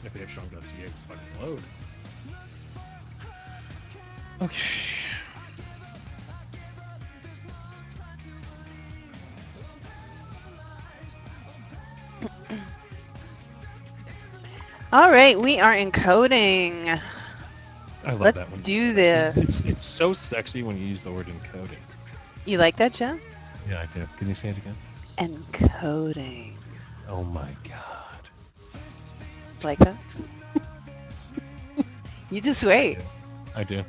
If VapeStrong.ca fucking load. Okay. All right, we are encoding. I love Let's that one. do this. It's so sexy when you use the word encoding. You like that, Joe? Yeah, I do. Can you say it again? Encoding. Oh my god. Like that? You just wait. I do.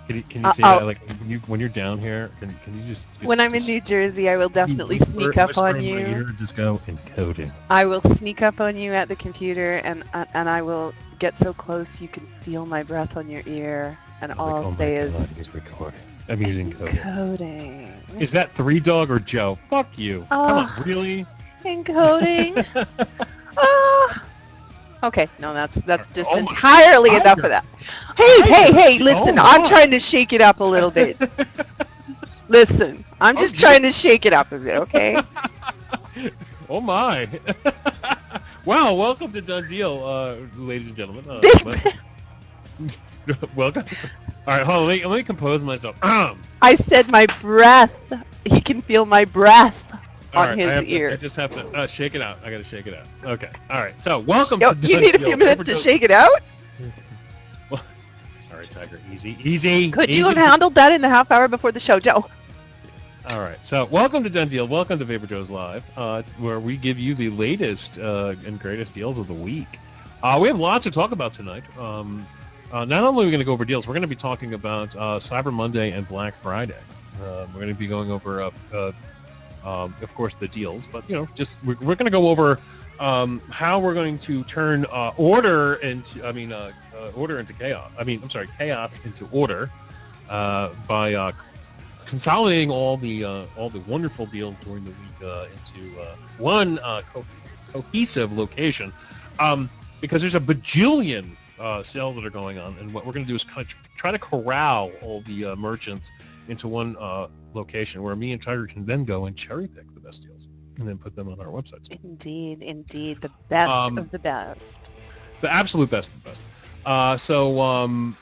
Can you say that like when you're down here? Can you just when I'm in New Jersey, I will definitely sneak up on in you. my ear and just go encoding. I will sneak up on you at the computer, and I will get so close you can feel my breath on your ear, and all I'll say is, he's recording. I'm using encoding. Is that 3Dog or Joe? Fuck you. Come on, really? Encoding. Okay, no, that's just Oh entirely enough of that. Hey, listen, I'm trying to shake it up a little bit. Listen, I'm just trying to shake it up a bit, okay? Oh my. Wow, welcome to Done Deal, ladies and gentlemen. Welcome. All right, hold on, let me compose myself. I said my breath. He can feel my breath on his ear. I just have to shake it out. I gotta shake it out. Okay. All right. So welcome to Done You need a few minutes to shake it out? Well, all right, Tiger. Easy. Could you have handled that in the half hour before the show, Joe? All right. So welcome to Done Deal. Welcome to VaporJoe's Live, where we give you the latest and greatest deals of the week. We have lots to talk about tonight. Not only are we going to go over deals, we're going to be talking about Cyber Monday and Black Friday. We're going to be going over of course, the deals, but just we're going to go over how we're going to turn order into chaos. Chaos into order by consolidating all the wonderful deals during the week into one cohesive location. Because there's a bajillion sales that are going on, and what we're going to do is try to corral all the merchants into one location where me and Tiger can then go and cherry pick the best deals and then put them on our websites. Indeed, the best of the best. The absolute best of the best. So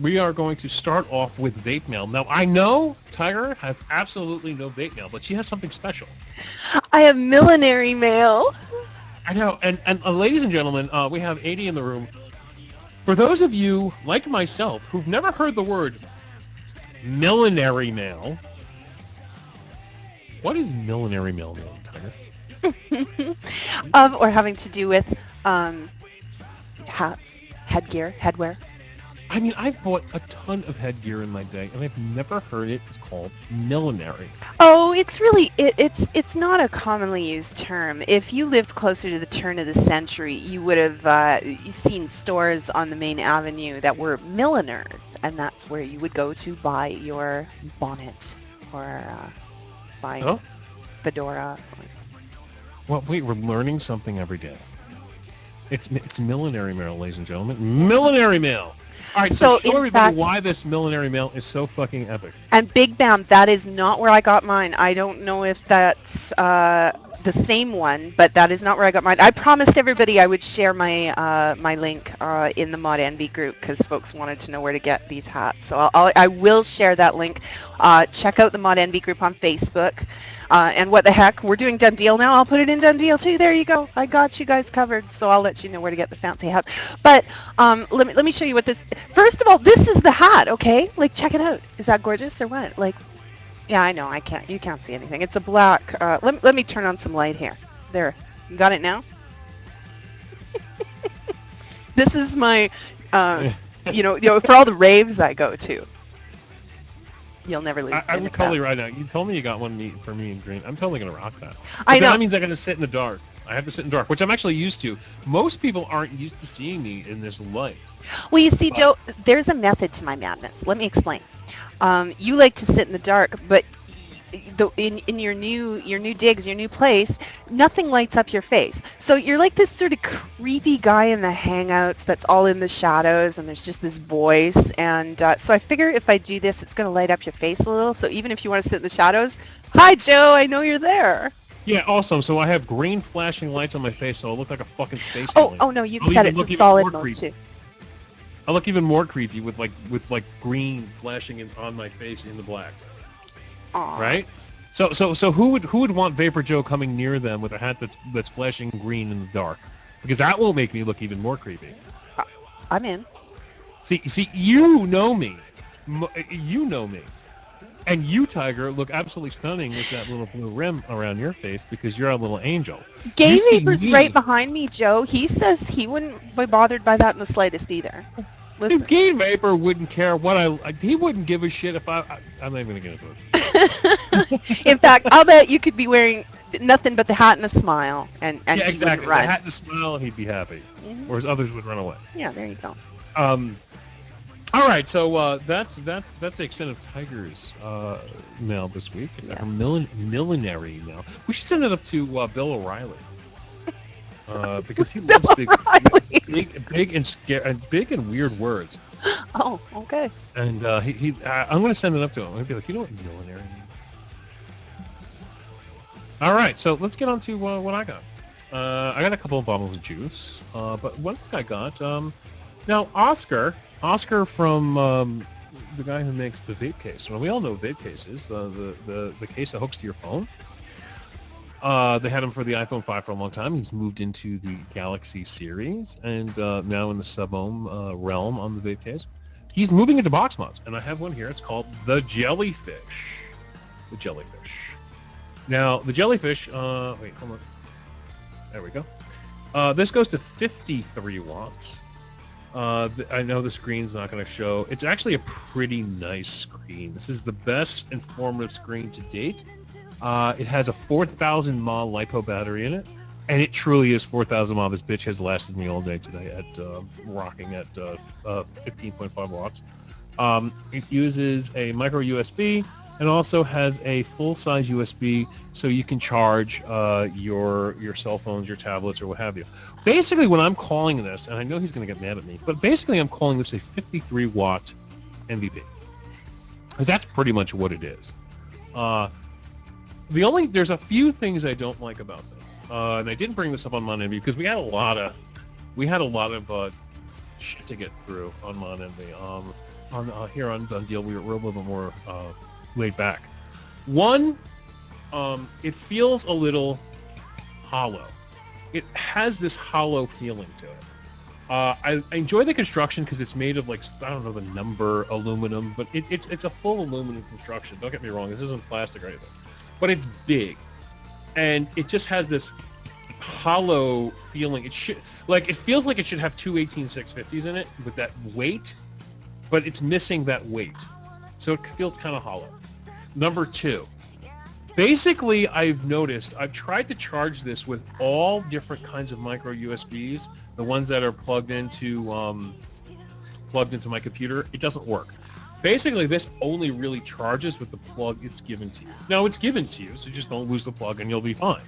we are going to start off with vape mail. Now, I know Tiger has absolutely no vape mail, but she has something special. I have millinery mail. I know, and ladies and gentlemen, we have 80 in the room. For those of you, like myself, who've never heard the word millinery mail, what is millinery mail, Tiger? Or having to do with hats, headgear, headwear. I mean, I've bought a ton of headgear in my day, and I've never heard it called millinery. Oh, it's really, it's not a commonly used term. If you lived closer to the turn of the century, you would have seen stores on the main avenue that were milliners, and that's where you would go to buy your bonnet or buy fedora. Well, wait, we're learning something every day. It's millinery mail, ladies and gentlemen. Millinery mail! All right, so show everybody why this millinery mail is so fucking epic. And Big Bam, that is not where I got mine. I don't know if that's the same one, but that is not where I got mine. I promised everybody I would share my my link in the Mod Envy group because folks wanted to know where to get these hats. So I will share that link. Check out the Mod Envy group on Facebook. And what the heck, we're doing Done Deal now. I'll put it in Done Deal too. There you go. I got you guys covered. So I'll let you know where to get the fancy hats. But let me show you what this. First of all, this is the hat. Okay, like check it out. Is that gorgeous or what? Like, yeah, I know. I can't. You can't see anything. It's a black. Let me turn on some light here. There. You got it now. This is my, you know, for all the raves I go to. You'll never leave. I'm totally right now. You told me you got one for me in green. I'm totally gonna rock that. I know. That means I gotta sit in the dark. I have to sit in the dark, which I'm actually used to. Most people aren't used to seeing me in this light. Well, you see, Joe, there's a method to my madness. Let me explain. You like to sit in the dark, but in your new digs, your new place, nothing lights up your face. So you're like this sort of creepy guy in the hangouts that's all in the shadows, and there's just this voice. And so I figure if I do this, it's going to light up your face a little. So even if you want to sit in the shadows, hi, Joe, I know you're there. Yeah, awesome. So I have green flashing lights on my face, so I look like a fucking space Oh, alien. oh no, you've I'll set even it look to even solid more mode creepy. too. I look even more creepy with like green flashing on my face in the black. Aw. Right? So who would want VaporJoe coming near them with a hat that's flashing green in the dark? Because that will make me look even more creepy. I'm in. See, you know me. You know me. And you, Tiger, look absolutely stunning with that little blue rim around your face because you're a little angel. You Gay see Vapor's right me. behind me, Joe. He says he wouldn't be bothered by that in the slightest either. Dude, Listen. Gay Vapor wouldn't care what he wouldn't give a shit if I'm not even gonna get into it. In fact, I'll bet you could be wearing nothing but the hat and a smile, and Yeah, he wouldn't exactly. The run. hat and the smile, he'd be happy. Hmm. Whereas others would run away. Yeah, there you go. All right, so that's the extent of Tiger's mail this week. Yeah. Her millinery mail. We should send it up to Bill O'Reilly because he loves big and scary, big and weird words. Oh, okay. And I'm going to send it up to him. I'll be like, you know what millinery means? All right, so let's get on to what I got. I got a couple of bottles of juice, but one thing I got. Now, Oscar from the guy who makes the vape case. Well, we all know vape cases, the case that hooks to your phone. They had him for the iPhone 5 for a long time. He's moved into the Galaxy series, and now in the sub-ohm realm on the vape case. He's moving into box mods, and I have one here. It's called the Jellyfish. The Jellyfish. Now, the Jellyfish, wait, hold on. There we go. This goes to 53 watts. I know the screen's not going to show. It's actually a pretty nice screen. This is the best informative screen to date. It has a 4,000 mAh LiPo battery in it, and it truly is 4,000 mAh. This bitch has lasted me all day today at rocking at 15.5 watts. It uses a micro USB and also has a full-size USB, so you can charge your cell phones, your tablets, or what have you. Basically, when I'm calling this, and I know he's going to get mad at me, but basically I'm calling this a 53-watt MVP, because that's pretty much what it is. There's a few things I don't like about this, and I didn't bring this up on Mon Envy because we had a lot of shit to get through on Mon Envy. Here on Done Deal, we're a little bit more laid back. One, it feels a little hollow. It has this hollow feeling to it. I enjoy the construction because it's made of I don't know the number aluminum, but it's a full aluminum construction. Don't get me wrong, this isn't plastic or anything, but it's big, and it just has this hollow feeling. It feels like it should have two 18650s in it with that weight, but it's missing that weight, so it feels kind of hollow. Number two, basically, I've tried to charge this with all different kinds of micro USBs, the ones that are plugged into my computer. It doesn't work. Basically, this only really charges with the plug it's given to you. Now, it's given to you, so just don't lose the plug and you'll be fine.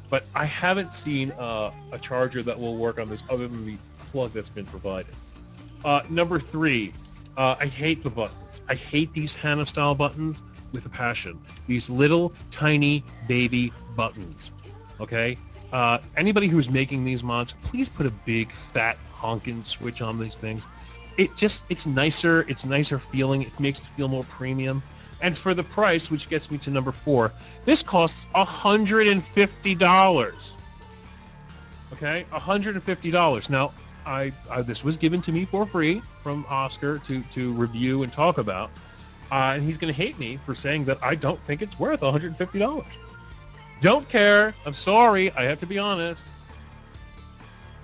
But I haven't seen a charger that will work on this other than the plug that's been provided. Number three, I hate the buttons. I hate these Hannah-style buttons with a passion. These little tiny baby buttons. Okay? Anybody who's making these mods, please put a big fat honkin' switch on these things. It's nicer feeling. It makes it feel more premium. And for the price, which gets me to number four, this costs $150. Okay? $150. Now, this was given to me for free from Oscar to review and talk about. And he's going to hate me for saying that I don't think it's worth $150. Don't care. I'm sorry. I have to be honest.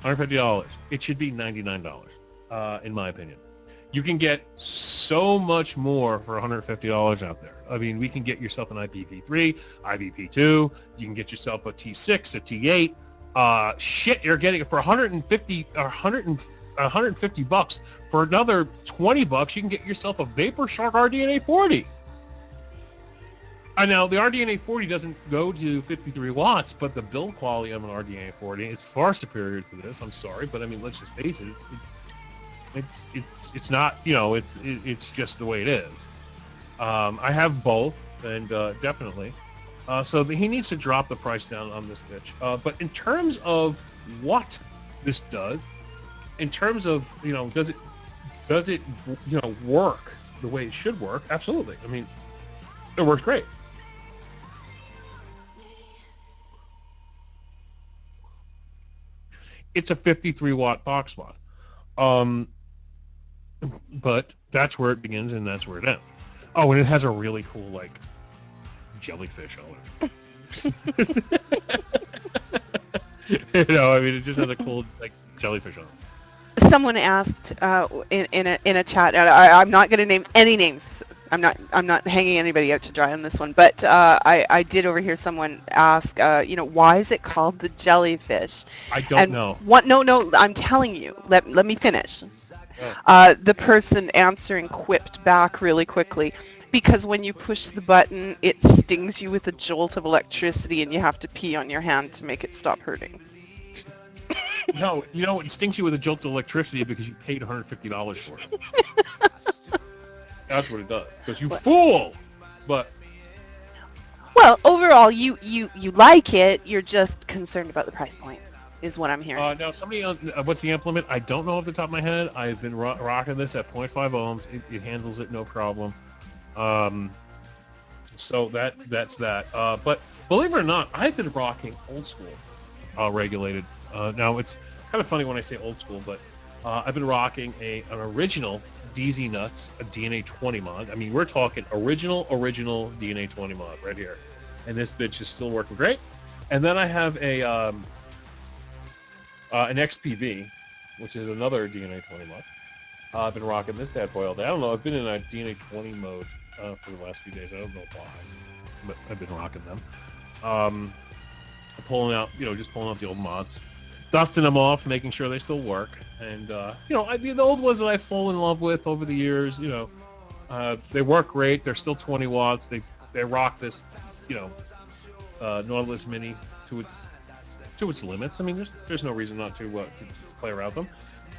$150. It should be $99, in my opinion. You can get so much more for $150 out there. I mean, we can get yourself an IPv3, IVP2. You can get yourself a T6, a T8. You're getting it for $150 for another $20. You can get yourself a VaporStrong RDNA 40. Now the RDNA 40 doesn't go to 53 watts, but the build quality of an RDNA 40 is far superior to this. I'm sorry, but I mean, let's just face it. It's not, it's just the way it is. I have both, and definitely. So he needs to drop the price down on this bitch. But in terms of what this does, in terms of, does it work the way it should work? Absolutely. I mean, it works great. It's a 53 watt box mod. Um, but that's where it begins and that's where it ends. Oh, and it has a really cool like jellyfish on it. I mean, it just has a cool like jellyfish on it. Someone asked in a chat, and I'm not going to name any names. I'm not hanging anybody out to dry on this one, but I did overhear someone ask, why is it called the jellyfish? I don't know. What? No, I'm telling you. Let me finish. The person answering quipped back really quickly, because when you push the button, it stings you with a jolt of electricity, and you have to pee on your hand to make it stop hurting. No, it stings you with a jolt of electricity because you paid $150 for it. That's what it does. Because you fool! But well, overall, you like it. You're just concerned about the price point, is what I'm hearing. Now, somebody else, what's the amp limit? I don't know off the top of my head. I've been rocking this at 0.5 ohms. It handles it no problem. So that's that. But believe it or not, I've been rocking old school regulated. Now, it's kind of funny when I say old school, but I've been rocking an original DZ Nuts, a DNA 20 mod. I mean, we're talking original DNA 20 mod right here. And this bitch is still working great. And then I have an XPV, which is another DNA 20 mod. I've been rocking this bad boy all day. I don't know, I've been in a DNA 20 mode for the last few days. I don't know why, but I've been rocking them. Pulling out the old mods, dusting them off, making sure they still work. And the old ones that I've fallen in love with over the years, they work great. They're still 20 watts. They rock this, Nautilus Mini to its limits. I mean, there's no reason not to play around them.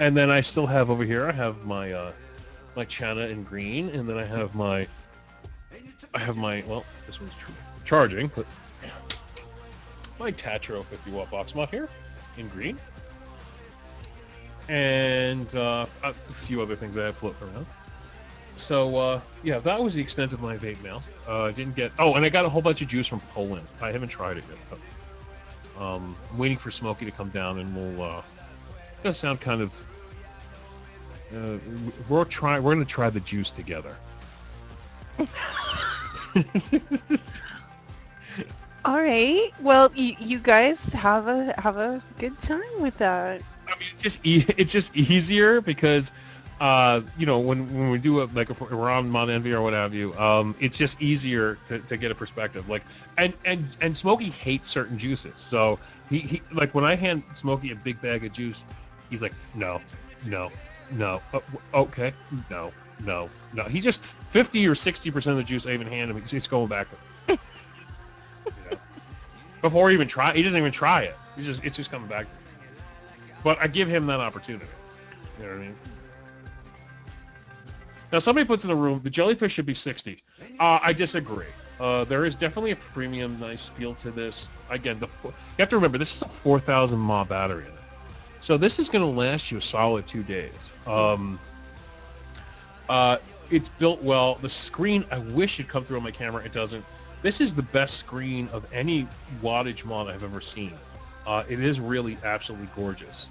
And then I still have over here, I have my my China in green, and then I have my well, this one's charging, but my Tatro 50 watt box mod here in green, and a few other things I have floating around. So yeah, that was the extent of my vape mail. I didn't get. Oh, and I got a whole bunch of juice from Poland. I haven't tried it yet. But, I'm waiting for Smokey to come down, and we'll. It's gonna sound kind of. We're gonna try the juice together. All right. Well, you guys have a good time with that. I mean, it's just easier because, when we do if we're on Mount Envy or what have you, it's just easier to get a perspective. Like, and Smokey hates certain juices, so he like when I hand Smokey a big bag of juice, he's like, no, okay, no. He just 50 or 60% of the juice I even hand him, it's going back to him. Before he even he doesn't even try it. It's just coming back. But I give him that opportunity. You know what I mean? Now somebody puts in the room, the jellyfish should be 60. I disagree. There is definitely a premium, nice feel to this. Again, you have to remember this is a 4,000 mAh battery in it, so this is going to last you a solid 2 days. It's built well. The screen, I wish it'd come through on my camera. It doesn't. This is the best screen of any wattage mod I've ever seen. It is really absolutely gorgeous.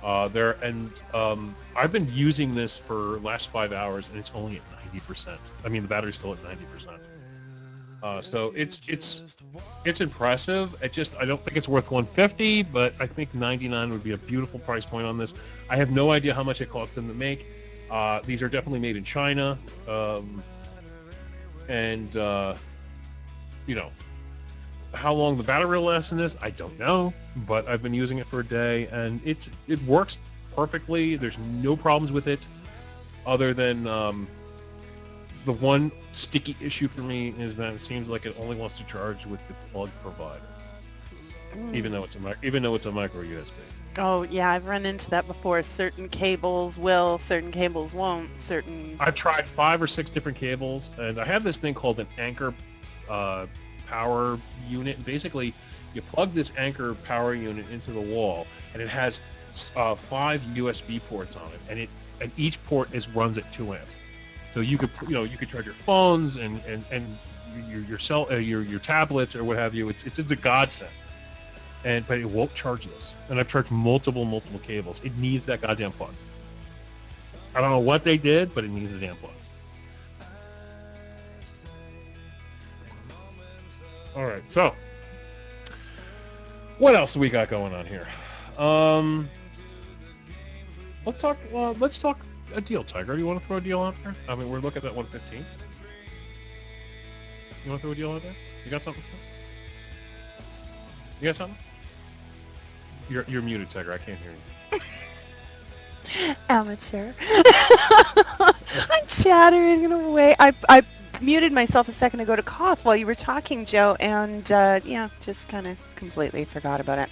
I've been using this for the last 5 hours, and it's only at 90%. I mean, the battery's still at 90%. So it's impressive. I don't think it's worth 150, but I think 99 would be a beautiful price point on this. I have no idea how much it costs them to make. These are definitely made in China, how long the battery will last in this, I don't know, but I've been using it for a day, and it works perfectly. There's no problems with it, other than the one sticky issue for me is that it seems like it only wants to charge with the plug provided, even though it's a micro USB. Oh yeah, I've run into that before. Certain cables will, certain cables won't. I've tried 5 or 6 different cables, and I have this thing called an Anchor power unit. And basically, you plug this Anker power unit into the wall, and it has 5 USB ports on it, and each port runs at 2 amps. So you could charge your phones and your tablets or what have you. It's a godsend. But it won't charge this. And I've charged multiple cables. It needs that goddamn plug. I don't know what they did, but it needs a damn plug. All right, so what else do we got going on here? Let's talk a deal, Tiger. Do you want to throw a deal out there? I mean, we're looking at 115. You want to throw a deal out there? You got something? You got something? You're muted, Tiger. I can't hear you. Amateur. I'm chattering away. I muted myself a second ago to cough while you were talking, Joe, and just kind of completely forgot about it.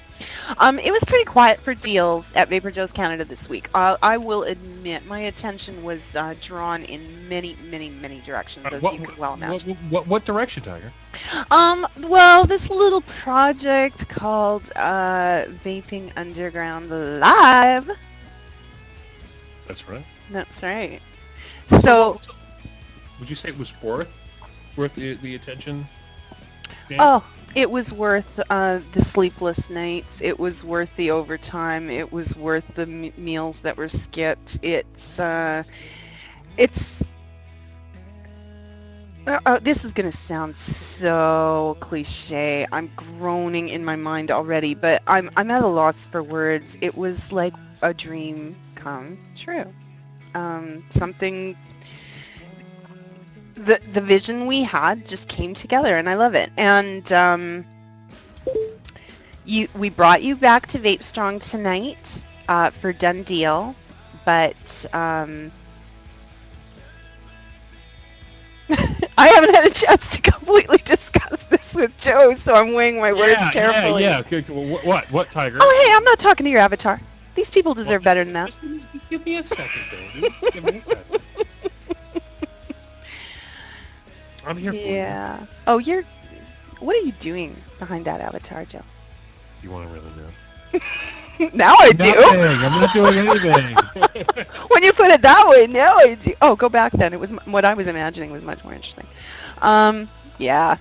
It was pretty quiet for deals at VaporJoe's Canada this week. I will admit my attention was drawn in many directions, as you could well imagine. What direction, Tiger? Well, this little project called Vaping Underground Live. That's right. That's right. So would you say it was worth the attention? Dan? Oh, it was worth the sleepless nights. It was worth the overtime. It was worth the meals that were skipped. This is going to sound so cliche. I'm groaning in my mind already, but I'm at a loss for words. It was like a dream come true. Something. The vision we had just came together, and I love it. And we brought you back to VapeStrong tonight for Done Deal, but I haven't had a chance to completely discuss this with Joe, so I'm weighing my words carefully. Yeah. What, Tiger? Oh, hey, I'm not talking to your avatar. These people deserve better than that. Just give me a second, baby. Just give me a second. I'm here for you. Yeah. Oh, what are you doing behind that avatar, Joe? You want to really know? Now I do. Nothing. I'm not doing anything. When you put it that way, now I do. Oh, go back then. It was what I was imagining was much more interesting. Yeah,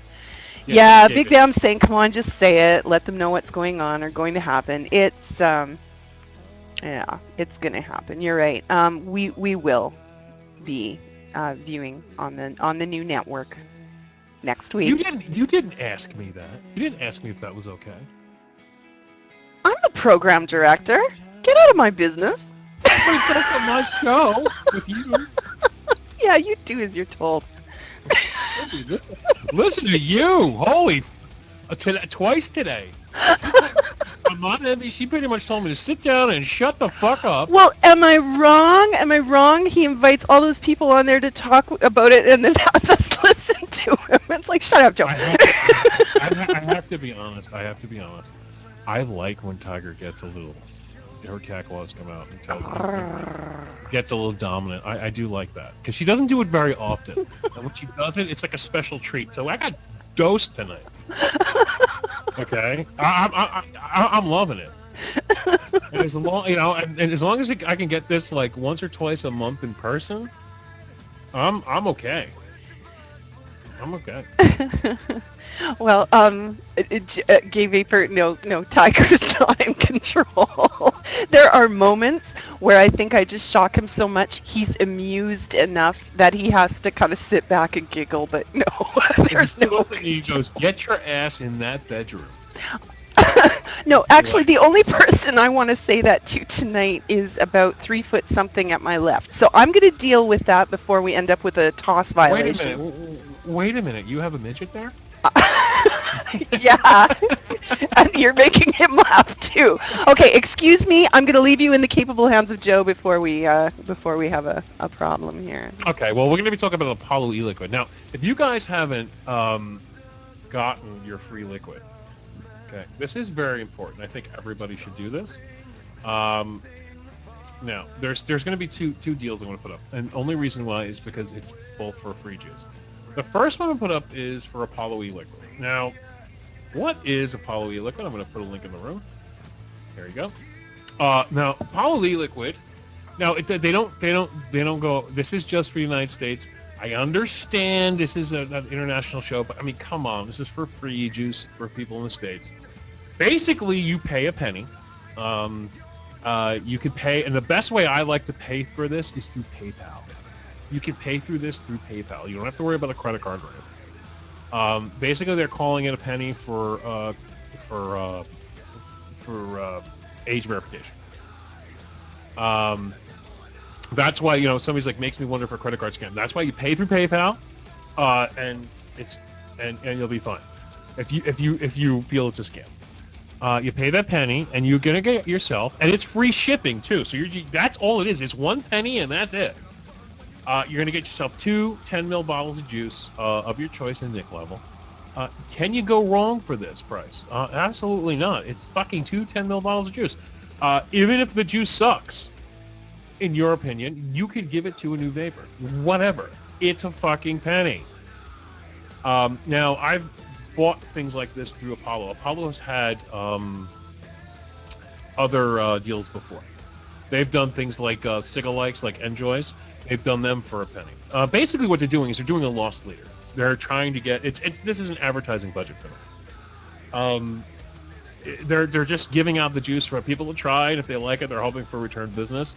Big Bam's saying, come on, just say it. Let them know what's going on or going to happen. It's it's going to happen. You're right. We will be viewing on the new network next week. You didn't ask me that. You didn't ask me if that was okay. I'm the program director. Get out of my business. But it's also my show with you. Yeah, you do as you're told. Listen to you. Holy, twice today. She pretty much told me to sit down and shut the fuck up. Well, am I wrong? Am I wrong? He invites all those people on there to talk about it and then has us listen to him. It's like, shut up, Joe. I have to be honest. I like when Tiger gets a little, her cat claws come out and gets a little dominant. I do like that. Because she doesn't do it very often. And when she does it, it's like a special treat. So I got dosed tonight. Okay? I'm loving it. And as long, and as long as I can get this like once or twice a month in person, I'm okay. I'm okay. Well, Gay Vapor, no, Tiger's not in control. There are moments where I think I just shock him so much, he's amused enough that he has to kind of sit back and giggle, but no, there's no way. He goes, get your ass in that bedroom. No, actually, the only person I want to say that to tonight is about 3 foot something at my left. So I'm going to deal with that before we end up with a toss violation. Wait a minute. You have a midget there? Yeah, and you're making him laugh too. Okay, excuse me. I'm going to leave you in the capable hands of Joe before we have a problem here. Okay, well, we're going to be talking about Apollo e-liquid. Now, if you guys haven't gotten your free liquid, okay, this is very important. I think everybody should do this. Now, there's going to be two deals I'm going to put up, and the only reason why is because it's both for free juice. The first one I put up is for Apollo e-liquid. Now, what is Apollo e-liquid? I'm going to put a link in the room. There you go. Now, Apollo e-liquid. Now, they don't go. This is just for the United States. I understand this is an international show, but I mean, come on, this is for free juice for people in the States. Basically, you pay a penny. You can pay, and the best way I like to pay for this is through PayPal. You can pay through this through PayPal. You don't have to worry about a credit card or anything. Basically, they're calling it a penny for age verification. That's why, you know, somebody's like, makes me wonder if a credit card scam. That's why you pay through PayPal, and you'll be fine. If you feel it's a scam, you pay that penny, and you're gonna get yourself, and it's free shipping too. So that's all it is. It's 1 penny, and that's it. You're gonna get yourself 2 10 ml bottles of juice of your choice in nic level. Can you go wrong for this price? Absolutely not. It's fucking 2 10 ml bottles of juice. Even if the juice sucks, in your opinion, you could give it to a new vapor. Whatever. It's a fucking penny. Now, I've bought things like this through Apollo. Apollo has had other deals before. They've done things like Cigalikes, like Enjoys. They've done them for a penny. Basically, what they're doing is they're doing a loss leader. They're trying to get this is an advertising budget for them. They're just giving out the juice for people to try, and if they like it, they're hoping for return business.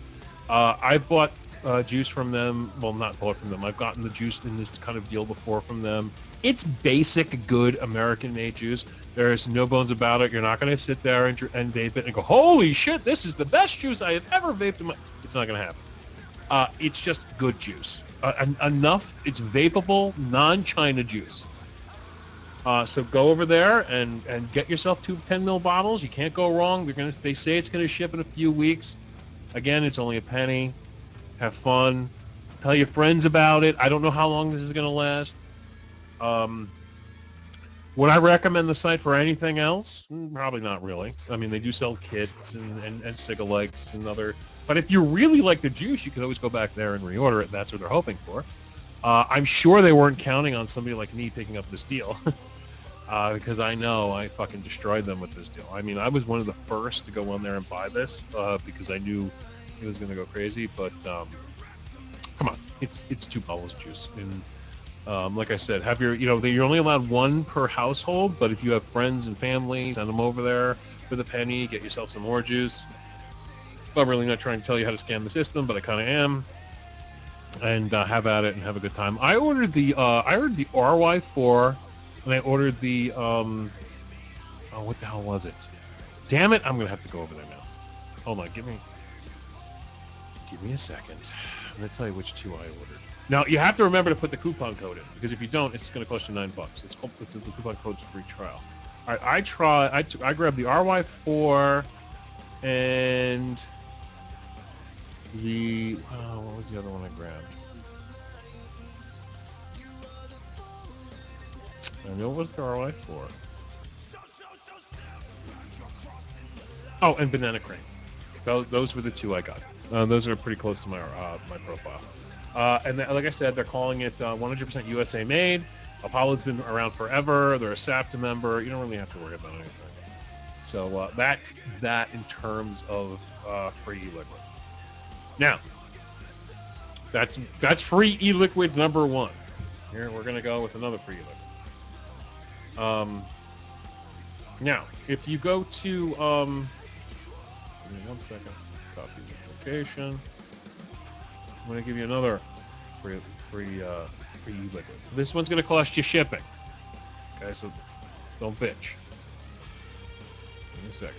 I've bought juice from them. Well, not bought from them. I've gotten the juice in this kind of deal before from them. It's basic, good American-made juice. There's no bones about it. You're not going to sit there and vape it and go, holy shit, this is the best juice I have ever vaped in my... It's not going to happen. It's just good juice. Enough. It's vapable, non-China juice. So go over there and get yourself 2 10 ml bottles. You can't go wrong. They say it's going to ship in a few weeks. Again, it's only a penny. Have fun. Tell your friends about it. I don't know how long this is going to last. Would I recommend the site for anything else? Probably not really. I mean, they do sell kits and Cigalikes and other... But if you really like the juice, you could always go back there and reorder it. That's what they're hoping for. I'm sure they weren't counting on somebody like me picking up this deal. Because I know I fucking destroyed them with this deal. I mean, I was one of the first to go on there and buy this because I knew it was going to go crazy. But come on, it's 2 bottles of juice. And like I said, have you're only allowed 1 per household. But if you have friends and family, send them over there for the penny. Get yourself some more juice. I'm really not trying to tell you how to scam the system, but I kind of am. And have at it and have a good time. I ordered the RY4. And I ordered the, what the hell was it? Damn it, I'm going to have to go over there now. Hold on, give me a second. I'm going to tell you which 2 I ordered. Now, you have to remember to put the coupon code in, because if you don't, it's going to cost you $9. The coupon code's free trial. All right, I grabbed the RY4 and the, what was the other one I grabbed? I know it was the RY4. Oh, and Banana Cream. Those were the 2 I got. Those are pretty close to my profile. And like I said, they're calling it 100% USA made. Apollo's been around forever. They're a SAPTA member. You don't really have to worry about anything. So that's that in terms of free e-liquid. Now, that's free e-liquid number 1. Here we're gonna go with another free e-liquid. Now, if you go to, give me 1 second, copy the location. I'm going to give you another free e-liquid. This one's going to cost you shipping. Okay, so don't bitch. Give me a second.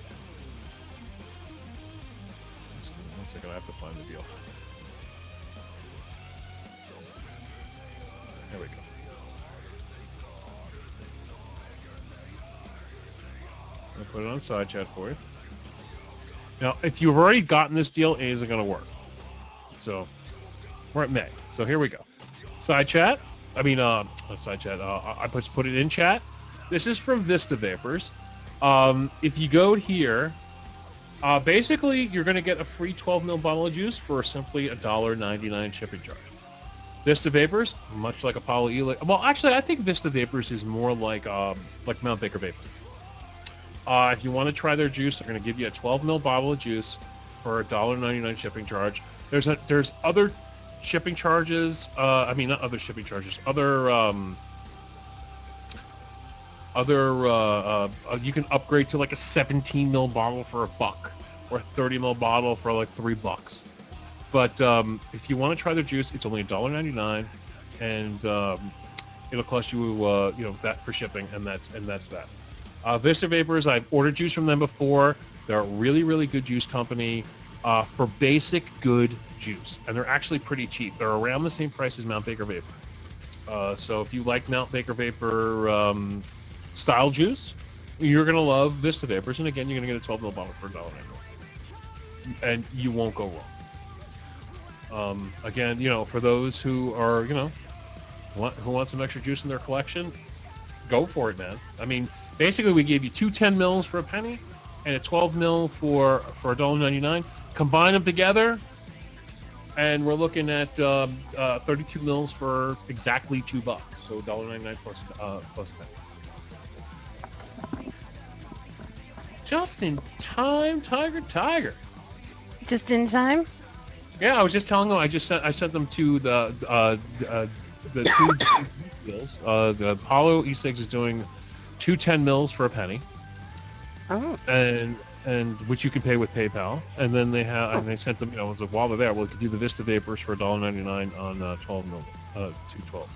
Just give me 1 second, I have to find the deal. There we go. I'll put it on side chat for you. Now, if you've already gotten this deal, it isn't going to work. So, we're at May. So here we go. Side chat. I mean, not side chat. I put it in chat. This is from Vista Vapors. If you go here, basically you're going to get a free 12 ml bottle of juice for simply $1.99 shipping charge. Vista Vapors, much like Apollo E-Liquid. Well, actually, I think Vista Vapors is more like Mount Baker Vapor. If you want to try their juice, they're going to give you a 12 ml bottle of juice for $1.99 shipping charge. There's other shipping charges. I mean, not other shipping charges. You can upgrade to like a 17 ml bottle for $1, or a 30 ml bottle for like $3. But if you want to try their juice, it's only $1.99, and it'll cost you that for shipping, and that's that. Vista Vapors, I've ordered juice from them before. They're a really, really good juice company for basic good juice, and they're actually pretty cheap. They're around the same price as Mount Baker Vapor. So if you like Mount Baker Vapor style juice, you're going to love Vista Vapors, and again, you're going to get a 12 ml bottle for $1.99, and you won't go wrong. Again, for those who are, who want some extra juice in their collection, go for it, man. I mean, basically, we gave you 2 10 mils for a penny and a 12 mil for $1.99. Combine them together, and we're looking at 32 mils for exactly $2. So $1.99 plus a penny. Just in time, TygerTyger. Just in time? Yeah, I was just telling them. I sent them to the two deals. The Apollo e-cigs is doing 2 10 mils for a penny. Oh. And which you can pay with PayPal. And then they have, and they sent them. I was like, while they're there, we could do the Vista Vapors for $1.99 on 12 mil, 2 12s.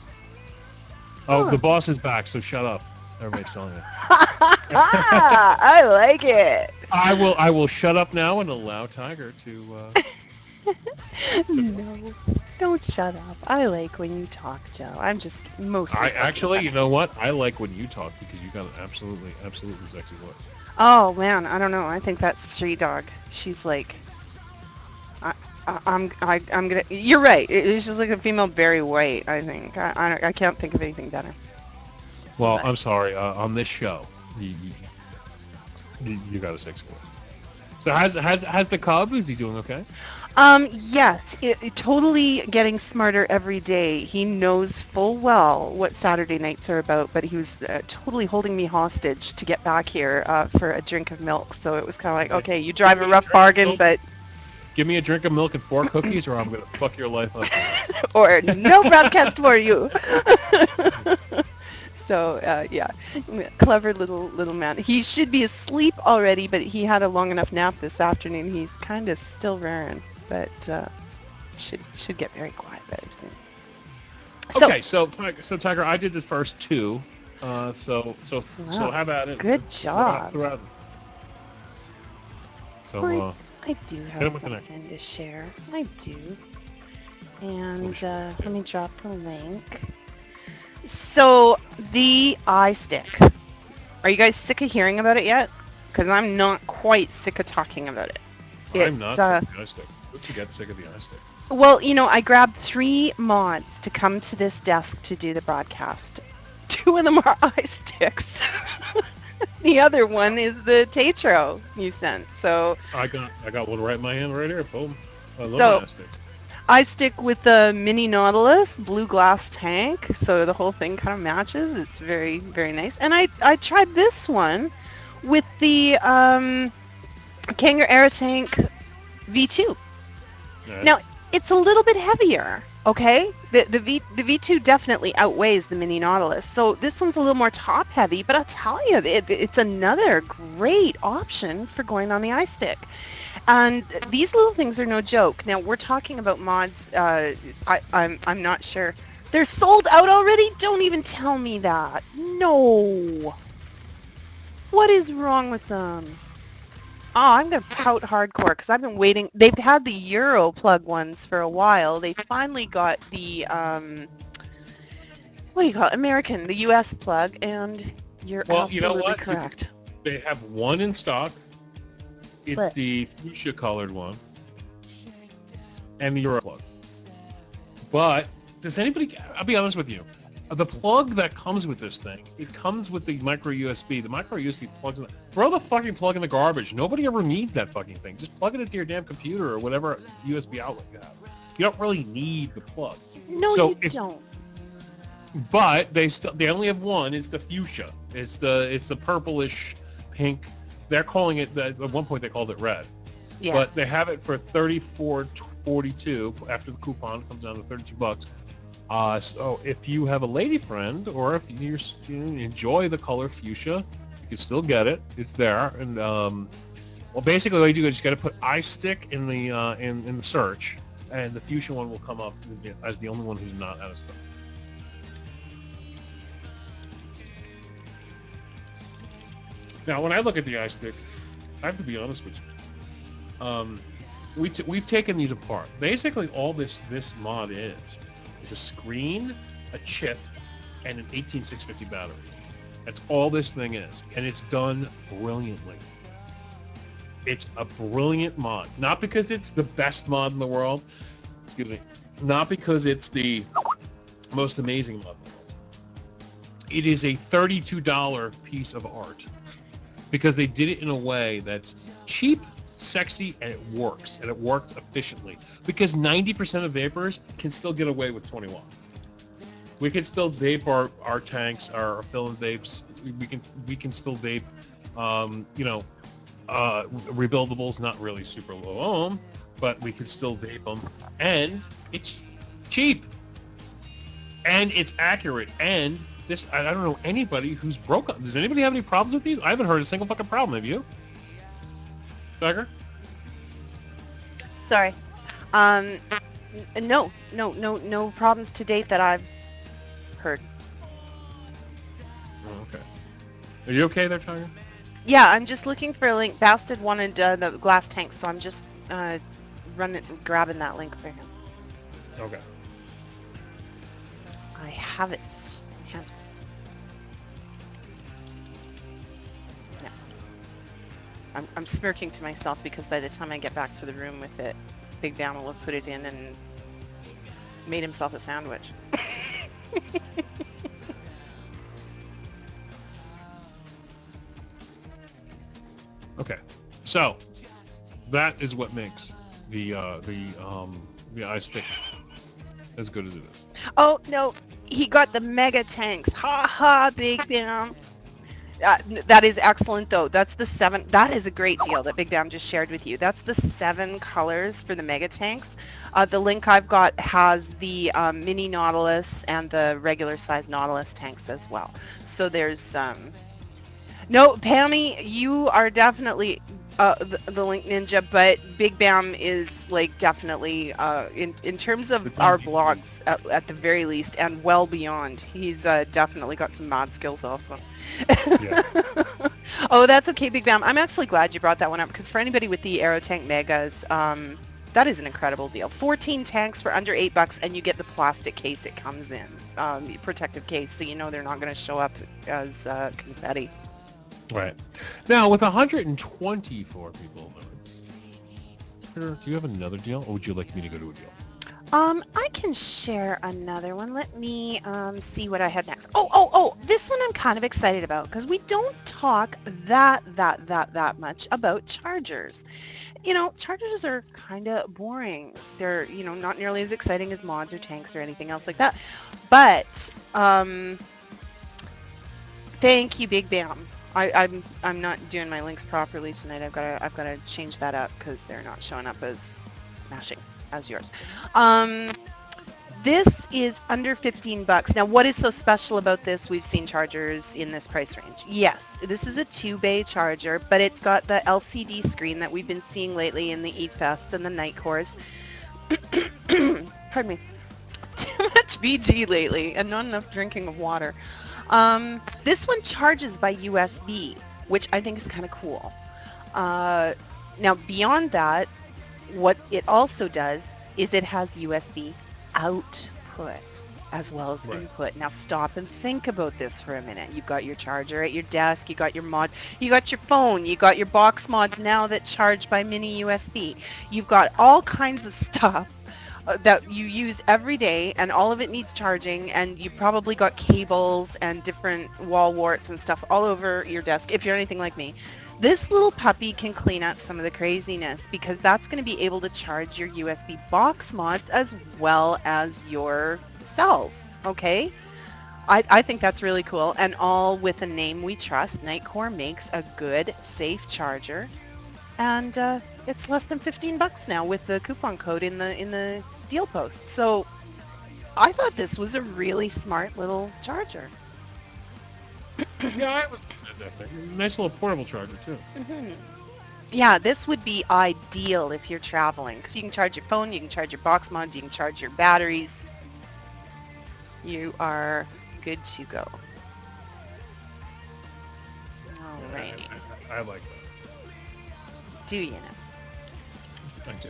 Oh, the boss is back, so shut up. Everybody's telling you. I like it. I will shut up now and allow Tiger to. No, don't shut up. I like when you talk, Joe. I'm just mostly. You know what? I like when you talk because you got an absolutely sexy voice. Oh man, I don't know. I think that's Street Dog. She's like. I'm gonna. You're right. It's just like a female Barry White. I think. I can't think of anything better. Well, I'm sorry. On this show, you got a sexy voice. So has the cub? Is he doing okay? Yes, it totally getting smarter every day. He knows full well what Saturday nights are about, but he was totally holding me hostage to get back here for a drink of milk. So it was kind of like, okay, you drive a rough bargain, but give me a drink of milk and 4 cookies, or I'm gonna fuck your life up. Or no broadcast for you. So yeah, clever little man. He should be asleep already, but he had a long enough nap this afternoon. He's kind of still raring, but should get very quiet very soon. Okay, so Tiger, I did the first 2. So have at it. Good job. So I do have something to share. I do. And let me drop the link. So the iStick. Are you guys sick of hearing about it yet? Because I'm not quite sick of talking about it. I'm not sick of the iStick. Let's get sick of the iStick. Well, I grabbed 3 mods to come to this desk to do the broadcast. 2 of them are iSticks. The other one is the Tetro you sent. So I got one right in my hand right here. Boom. I love iStick. iStick with the mini Nautilus blue glass tank, so the whole thing kind of matches. It's very, very nice. And I tried this one with the Kanger Aerotank V2. Right. Now it's a little bit heavier. Okay, the V2 definitely outweighs the mini Nautilus, so this one's a little more top heavy. But I'll tell you, it's another great option for going on the iStick. And these little things are no joke. Now we're talking about mods. I'm not sure they're sold out already. Don't even tell me that. No. What is wrong with them? Oh, I'm gonna pout hardcore because I've been waiting. They've had the Euro plug ones for a while. They finally got the what do you call it? American, the US plug, and you're absolutely correct. They have one in stock. It's what? The fuchsia colored one, and the Euro plug. But does anybody? I'll be honest with you. The plug that comes with this thing, it comes with the micro USB. The micro USB plugs in. Throw the fucking plug in the garbage. Nobody ever needs that fucking thing. Just plug it into your damn computer or whatever USB outlet you have. You don't really need the plug. No, So you don't. but they only have one. It's the fuchsia. It's the purplish pink. They're calling it at one point they called it red. Yeah. But they have it for $34.42 after the coupon comes down to $32. So if you have a lady friend or if you enjoy the color fuchsia, you can still get it. It's there. And well, basically what you do is you got to put e-cig in the in the search, and the fuchsia one will come up as the only one who's not out of stock. Now, when I look at the e-cig, I have to be honest with you. We've taken these apart. Basically, all this mod is a screen, a chip, and an 18650 battery. That's all this thing is, and it's done brilliantly. It's a brilliant mod, not because it's the best mod in the world. Excuse me. Not because it's the most amazing mod in the world. It is a $32 piece of art because they did it in a way that's cheap, sexy, and it works, and it works efficiently, because 90% of vapors can still get away with 20 watts. We can still vape our tanks, our fill-in vapes. We can still vape, rebuildables, not really super low ohm, but we can still vape them, and it's cheap, and it's accurate, and this, I don't know anybody who's broke. Does anybody have any problems with these? I haven't heard a single fucking problem. Have you? Tiger? Sorry. No problems to date that I've heard. Oh, okay. Are you okay there, Tiger? Yeah, I'm just looking for a link. Bastard wanted the glass tanks, so I'm just grabbing that link for him. Okay. I have it. I'm smirking to myself because by the time I get back to the room with it, Big Bam will have put it in and made himself a sandwich. Okay, so that is what makes the e-cig as good as it is. Oh no, he got the mega tanks. Ha ha, Big Bam. That is excellent though. That's the 7. That is a great deal that Big Bam just shared with you. That's the 7 colors for the mega tanks. The link I've got has the mini Nautilus and the regular size Nautilus tanks as well. So there's no, Pammy, you are definitely the Link Ninja, but Big Bam is like definitely in terms of our blogs at the very least, and well beyond. He's definitely got some mod skills also. Yeah. Oh, that's okay, Big Bam. I'm actually glad you brought that one up, because for anybody with the Aero Tank Megas, that is an incredible deal. 14 tanks for under $8, and you get the plastic case it comes in, protective case, so you know they're not going to show up as confetti. Right. Now, with 124 people, do you have another deal, or would you like me to go to a deal? I can share another one. Let me see what I had next. Oh, this one I'm kind of excited about, because we don't talk that much about chargers. You know, chargers are kind of boring. They're, not nearly as exciting as mods or tanks or anything else like that. But thank you, Big Bam. I'm not doing my links properly tonight. I've got to change that up because they're not showing up as mashing as yours. This is under $15. Now, what is so special about this? We've seen chargers in this price range. Yes, this is a 2-bay charger, but it's got the LCD screen that we've been seeing lately in the E-Fests and the night cores. Pardon me. Too much VG lately and not enough drinking of water. This one charges by USB, which I think is kind of cool. Now, beyond that, what it also does is it has USB output as well as input. Now, stop and think about this for a minute. You've got your charger at your desk, you got your mods, you got your phone, you got your box mods now that charge by mini USB. You've got all kinds of stuff that you use every day, and all of it needs charging, and you probably got cables and different wall warts and stuff all over your desk if you're anything like me. This little puppy can clean up some of the craziness because that's going to be able to charge your USB box mods as well as your cells. Okay. I think that's really cool, and all with a name we trust. Nightcore makes a good, safe charger, and it's less than $15 now with the coupon code in the deal post. So I thought this was a really smart little charger. Yeah, I was that thing. Nice little portable charger too. hmm Yeah, this would be ideal if you're traveling because you can charge your phone, you can charge your box mods, you can charge your batteries. You are good to go. Alrighty. I like that. Do you know? I do.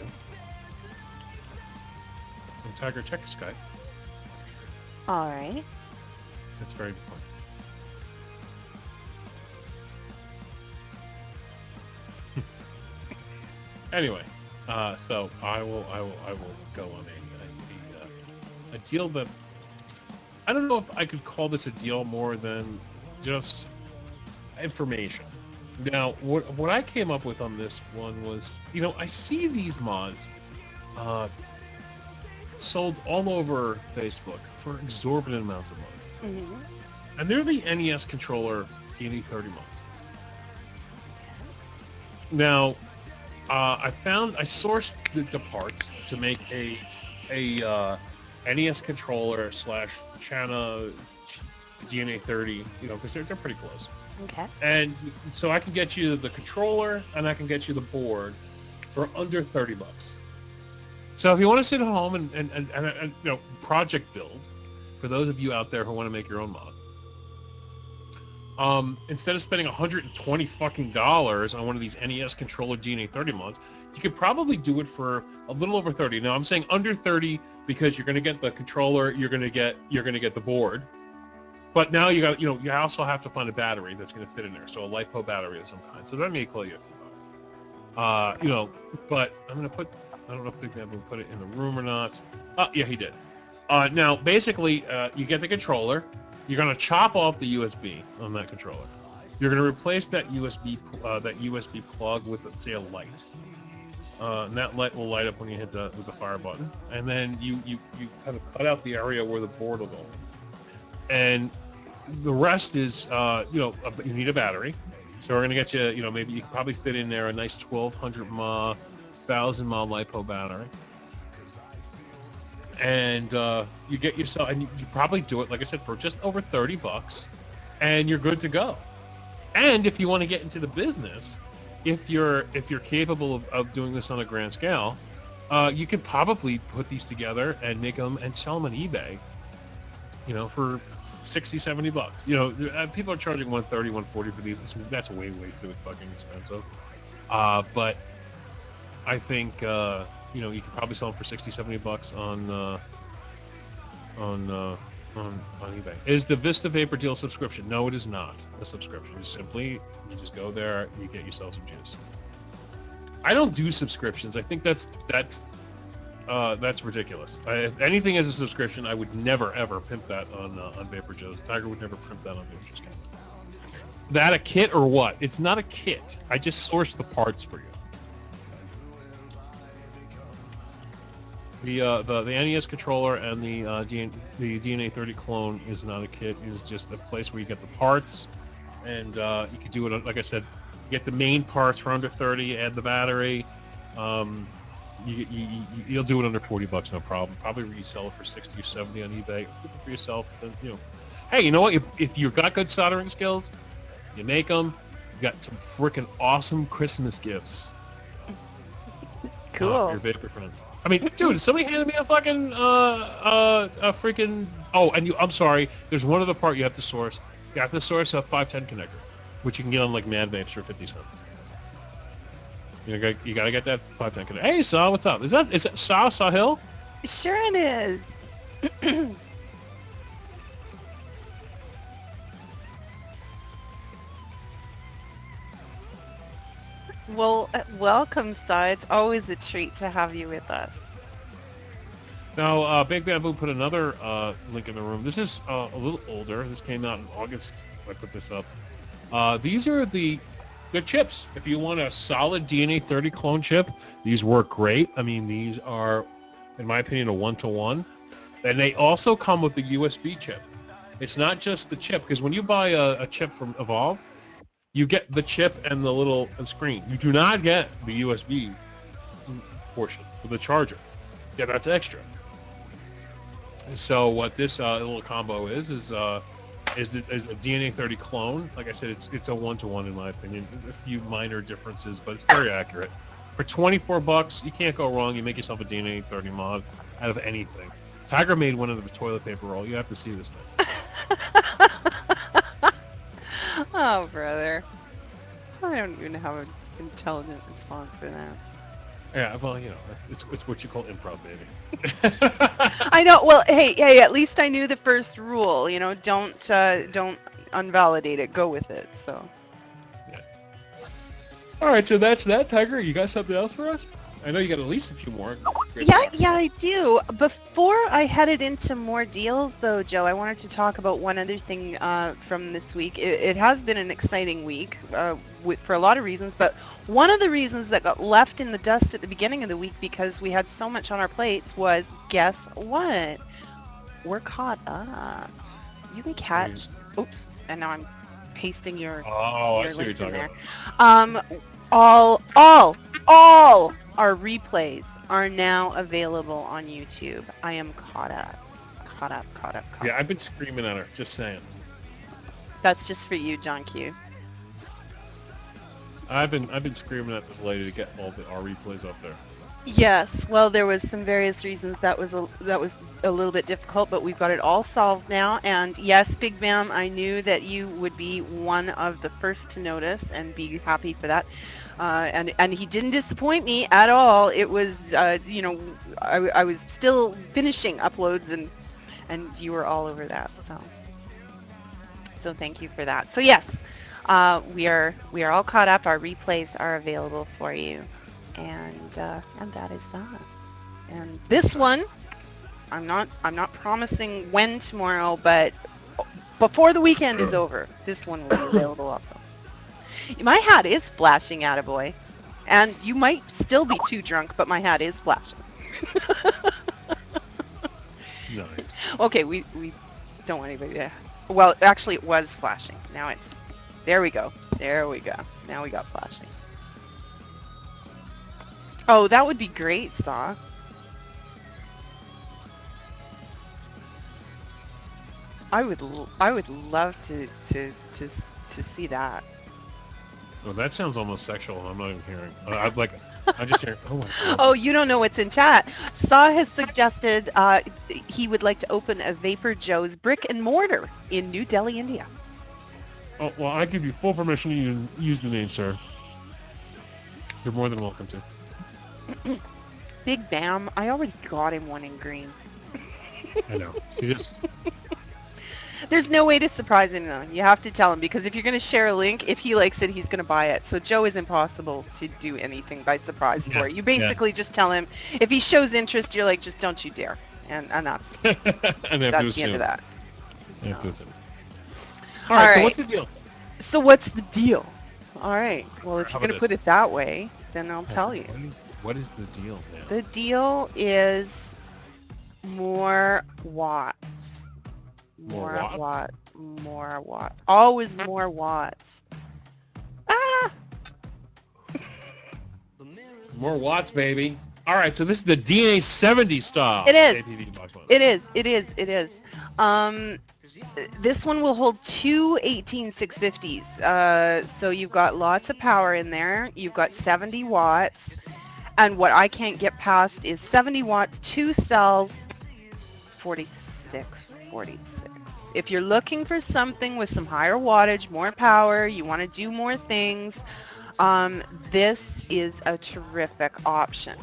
And Tiger, check your Skype. All right. It's very fun. Anyway, so I will go on a deal that I don't know if I could call this a deal more than just information. Now, what I came up with on this one was, I see these mods sold all over Facebook for exorbitant amounts of money, and they're the NES controller DD30 mods. Now, I sourced the parts to make a NES controller / China DNA30, because they're pretty close. Okay. And so I can get you the controller and I can get you the board for under $30. So if you want to sit at home and project build, for those of you out there who want to make your own mod, instead of spending $120 fucking on one of these NES controller DNA30 mods, you could probably do it for a little over 30. Now I'm saying under 30 because you're going to get the controller, you're going to get the board, but now you got you also have to find a battery that's going to fit in there, so a lipo battery of some kind. So that may call you a few bucks. But I'm going to put. I don't know if Big Man will put it in the room or not. Yeah, he did. Now, basically, you get the controller. You're going to chop off the USB on that controller. You're going to replace that USB plug with, let's say, a light. And that light will light up when you hit the fire button. And then you kind of cut out the area where the board will go. And the rest is, you need a battery. So we're going to get you, maybe you can probably fit in there a nice 1200 mAh, 1000 mAh LiPo battery. And you get yourself, and you probably do it, like I said, for just over $30, and you're good to go. And if you want to get into the business, if you're capable of doing this on a grand scale, you could probably put these together and make them and sell them on eBay, for $60-$70. People are charging $130, $140 for these. That's way too fucking expensive. But I think you can probably sell them for $60-$70 on eBay. Is the Vista Vapor Deal subscription? No, it is not a subscription. You just go there, you get yourself some juice. I don't do subscriptions. I think that's ridiculous. If anything is a subscription, I would never ever pimp that on VaporJoe's. Tiger would never pimp that on VaporJoe's. That a kit or what? It's not a kit. I just source the parts for you. The NES controller and the DNA30 clone is not a kit. It's just a place where you get the parts, and you can do it. Like I said, you get the main parts for under 30, add the battery. You'll do it under $40, no problem. Probably resell it for 60 or 70 on eBay. Keep it for yourself. And, hey, you know what? If you've got good soldering skills, you make them. You got some freaking awesome Christmas gifts. Cool. Your vapor friends. I mean, dude, somebody handed me a fucking a freaking. Oh, and I'm sorry. There's one other part you have to source. You have to source a 510 connector, which you can get on like Mad Vapes for 50 cents. You gotta get that 510 connector. Hey, Sah, what's up? Is that Sahil? Sure it is. Well, welcome, Sah. It's always a treat to have you with us. Now, Big Bamboo put another link in the room. This is a little older. This came out in August. I put this up. These are the good chips. If you want a solid DNA 30 clone chip, these work great. I mean, these are, in my opinion, a 1-to-1. And they also come with the USB chip. It's not just the chip, because when you buy a chip from Evolve, you get the chip and the little screen. You do not get the USB portion of the charger. Yeah, that's extra. So what this little combo is a DNA 30 clone. Like I said, it's a 1-to-1 in my opinion. There's a few minor differences, but it's very accurate. For $24, you can't go wrong. You make yourself a DNA 30 mod out of anything. Tiger made one of the toilet paper roll. You have to see this thing. Oh, brother. I don't even have an intelligent response for that. Yeah, well, you know, it's what you call improv, baby. I know. Well, hey, at least I knew the first rule. You know, don't unvalidate it. Go with it. So. Yeah. All right, so that's that. Tiger, you got something else for us? I know you got at least a few more. Yeah, I do. Before I headed into more deals, though, Joe, I wanted to talk about one other thing from this week. It has been an exciting week for a lot of reasons, but one of the reasons that got left in the dust at the beginning of the week because we had so much on our plates was, guess what? We're caught up. You can catch... Oops, and now I'm pasting your link in there. All our replays are now available on YouTube. I am caught up. Yeah, I've been screaming at her, just saying. That's just for you, John Q. I've been screaming at this lady to get all our replays up there. Yes, well, there was some various reasons that was a little bit difficult, but we've got it all solved now. And yes, Big Bam, I knew that you would be one of the first to notice and be happy for that. And he didn't disappoint me at all. It was, you know, I was still finishing uploads and you were all over that. So thank you for that. So yes, we are all caught up. Our replays are available for you. And that is that. And this one, I'm not promising when tomorrow, but before the weekend is over, this one will be available also. My hat is flashing, attaboy. And you might still be too drunk, but my hat is flashing. Nice. Okay, we don't want anybody to... Well, actually, it was flashing. Now it's... There we go. Now we got flashing. Oh, that would be great, Saw. I would love to see that. Well, that sounds almost sexual. I'm not even hearing. I'm just hearing. Oh my God. Oh, you don't know what's in chat. Saw has suggested he would like to open a VaporJoe's brick and mortar in New Delhi, India. Oh well, I give you full permission to use the name, sir. You're more than welcome to. Big Bam, I already got him one in green. I know. You just... There's no way to surprise him though. You have to tell him because if you're going to share a link, if he likes it, he's going to buy it. So Joe is impossible to do anything by surprise for. You basically just tell him if he shows interest, you're like, just don't you dare, and that's and that's the end of that. So. All right. So what's the deal? So what's the deal? All right. Well, if you're going to put it that way, then I'll tell you. What is the deal now? The deal is more watts. More watts. Always more watts. Ah! More watts, baby. All right, so this is the DNA 70 style. It is. It is. This one will hold two 18650s. So you've got lots of power in there. You've got 70 watts. And what I can't get past is 70 watts, 2 cells, 46. If you're looking for something with some higher wattage, more power, you want to do more things, this is a terrific option.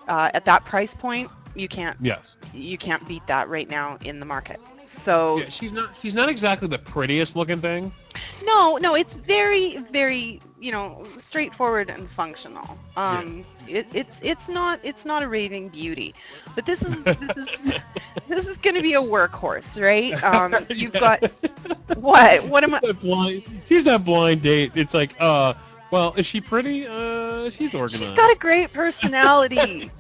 At that price point, you can't beat that right now in the market. So yeah, she's not exactly the prettiest looking thing. No, it's very, very, straightforward and functional. It's not a raving beauty, but this is this is going to be a workhorse, right? You've got what am I? She's that blind date. It's like Well, is she pretty? She's organized. She's got a great personality.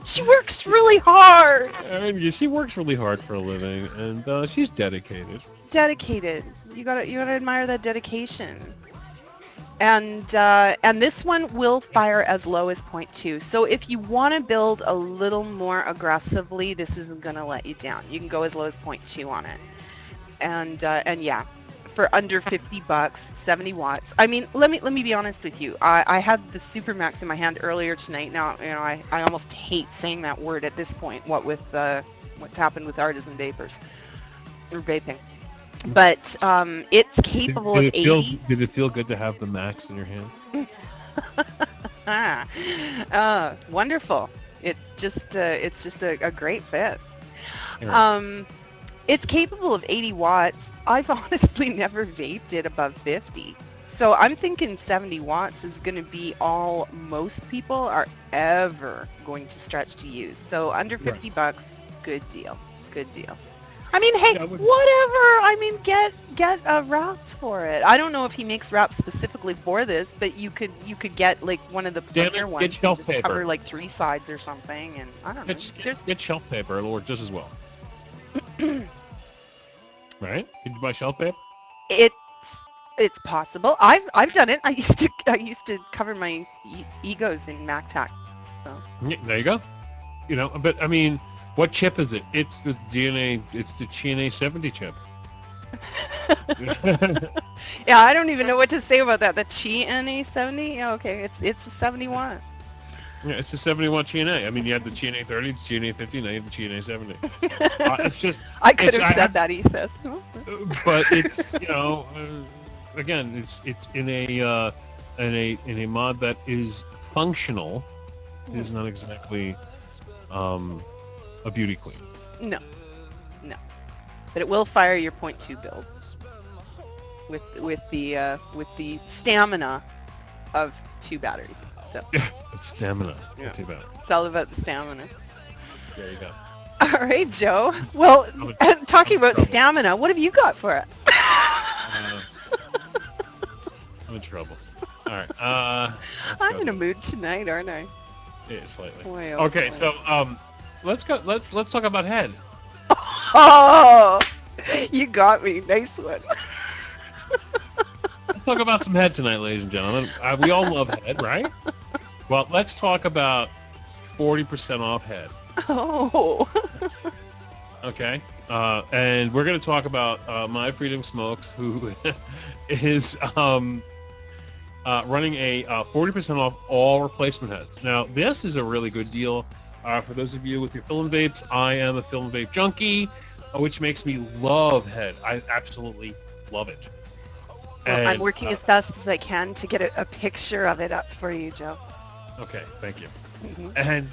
She works really hard. I mean, yeah, she works really hard for a living, and she's dedicated. Dedicated. You gotta admire that dedication. And this one will fire as low as 0.2. So if you want to build a little more aggressively, this isn't going to let you down. You can go as low as 0.2 on it. And yeah, for under $50, 70 watts. I mean, let me be honest with you. I had the Supermax in my hand earlier tonight. Now, you know, I almost hate saying that word at this point. What's happened with artisan vapors or vaping. But it's capable of 80. Did it feel good to have the Max in your hand? Wonderful. It's just a great fit. Yeah. It's capable of 80 watts. I've honestly never vaped it above 50. So I'm thinking 70 watts is going to be all most people are ever going to stretch to use. So under $50, good deal. Good deal. I mean, hey, whatever. I mean, get a wrap for it. I don't know if he makes wraps specifically for this, but you could get like one of the plainer ones. Get shelf paper. Cover like 3 sides or something, and I don't know. Get shelf paper. It'll work just as well. Right? Did you buy shelf paper? It's possible. I've done it. I used to cover my egos in MacTac. So Yeah, there you go. You know, but I mean, what chip is it? It's the DNA. It's the GNA 70 chip. Yeah, I don't even know what to say about that. The GNA 70. Yeah, okay, it's a 71. Yeah, it's the 71 GNA. I mean, you had the GNA 30, the GNA 50, now you have the GNA 70. It's just. I could have said that, he says. But it's, you know, again, it's in a mod that is functional. It is not exactly a beauty queen. No, but it will fire your 0.2 build with the stamina of 2 batteries. So Stamina. Yeah. Too bad. It's all about the stamina. There you go. All right, Joe. Well, and talking about stamina, what have you got for us? I'm in trouble. All right. I'm in a mood tonight, aren't I? Yeah, slightly. Boy, Okay, boy. so let's go. Let's talk about head. Oh, you got me. Nice one. Let's talk about some head tonight, ladies and gentlemen. We all love head, right? Well, let's talk about 40% off head. Oh. Okay. And we're going to talk about My Freedom Smokes, who is running a 40% off all replacement heads. Now, this is a really good deal for those of you with your film vapes. I am a film vape junkie, which makes me love head. I absolutely love it. Well, And, I'm working as fast as I can to get a picture of it up for you, Joe. Okay, thank you. Mm-hmm. And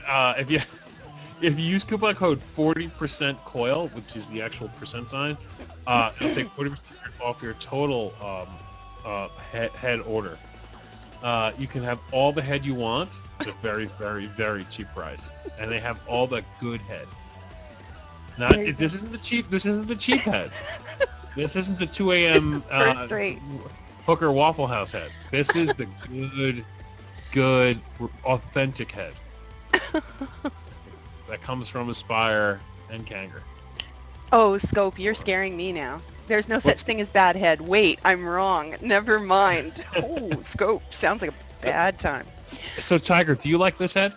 if you use coupon code 40% coil, which is the actual percent sign, it'll take 40% off your total head order. You can have all the head you want at a very, very, very cheap price, and they have all the good head. This isn't the cheap. This isn't the cheap head. This isn't the 2 a.m. Hooker Waffle House head. This is the good, authentic head that comes from Aspire and Kanger. Oh, Scope, you're scaring me now. There's no such thing as bad head. Wait, I'm wrong. Never mind. Oh, Scope, sounds like a bad time. So, Tiger, do you like this head?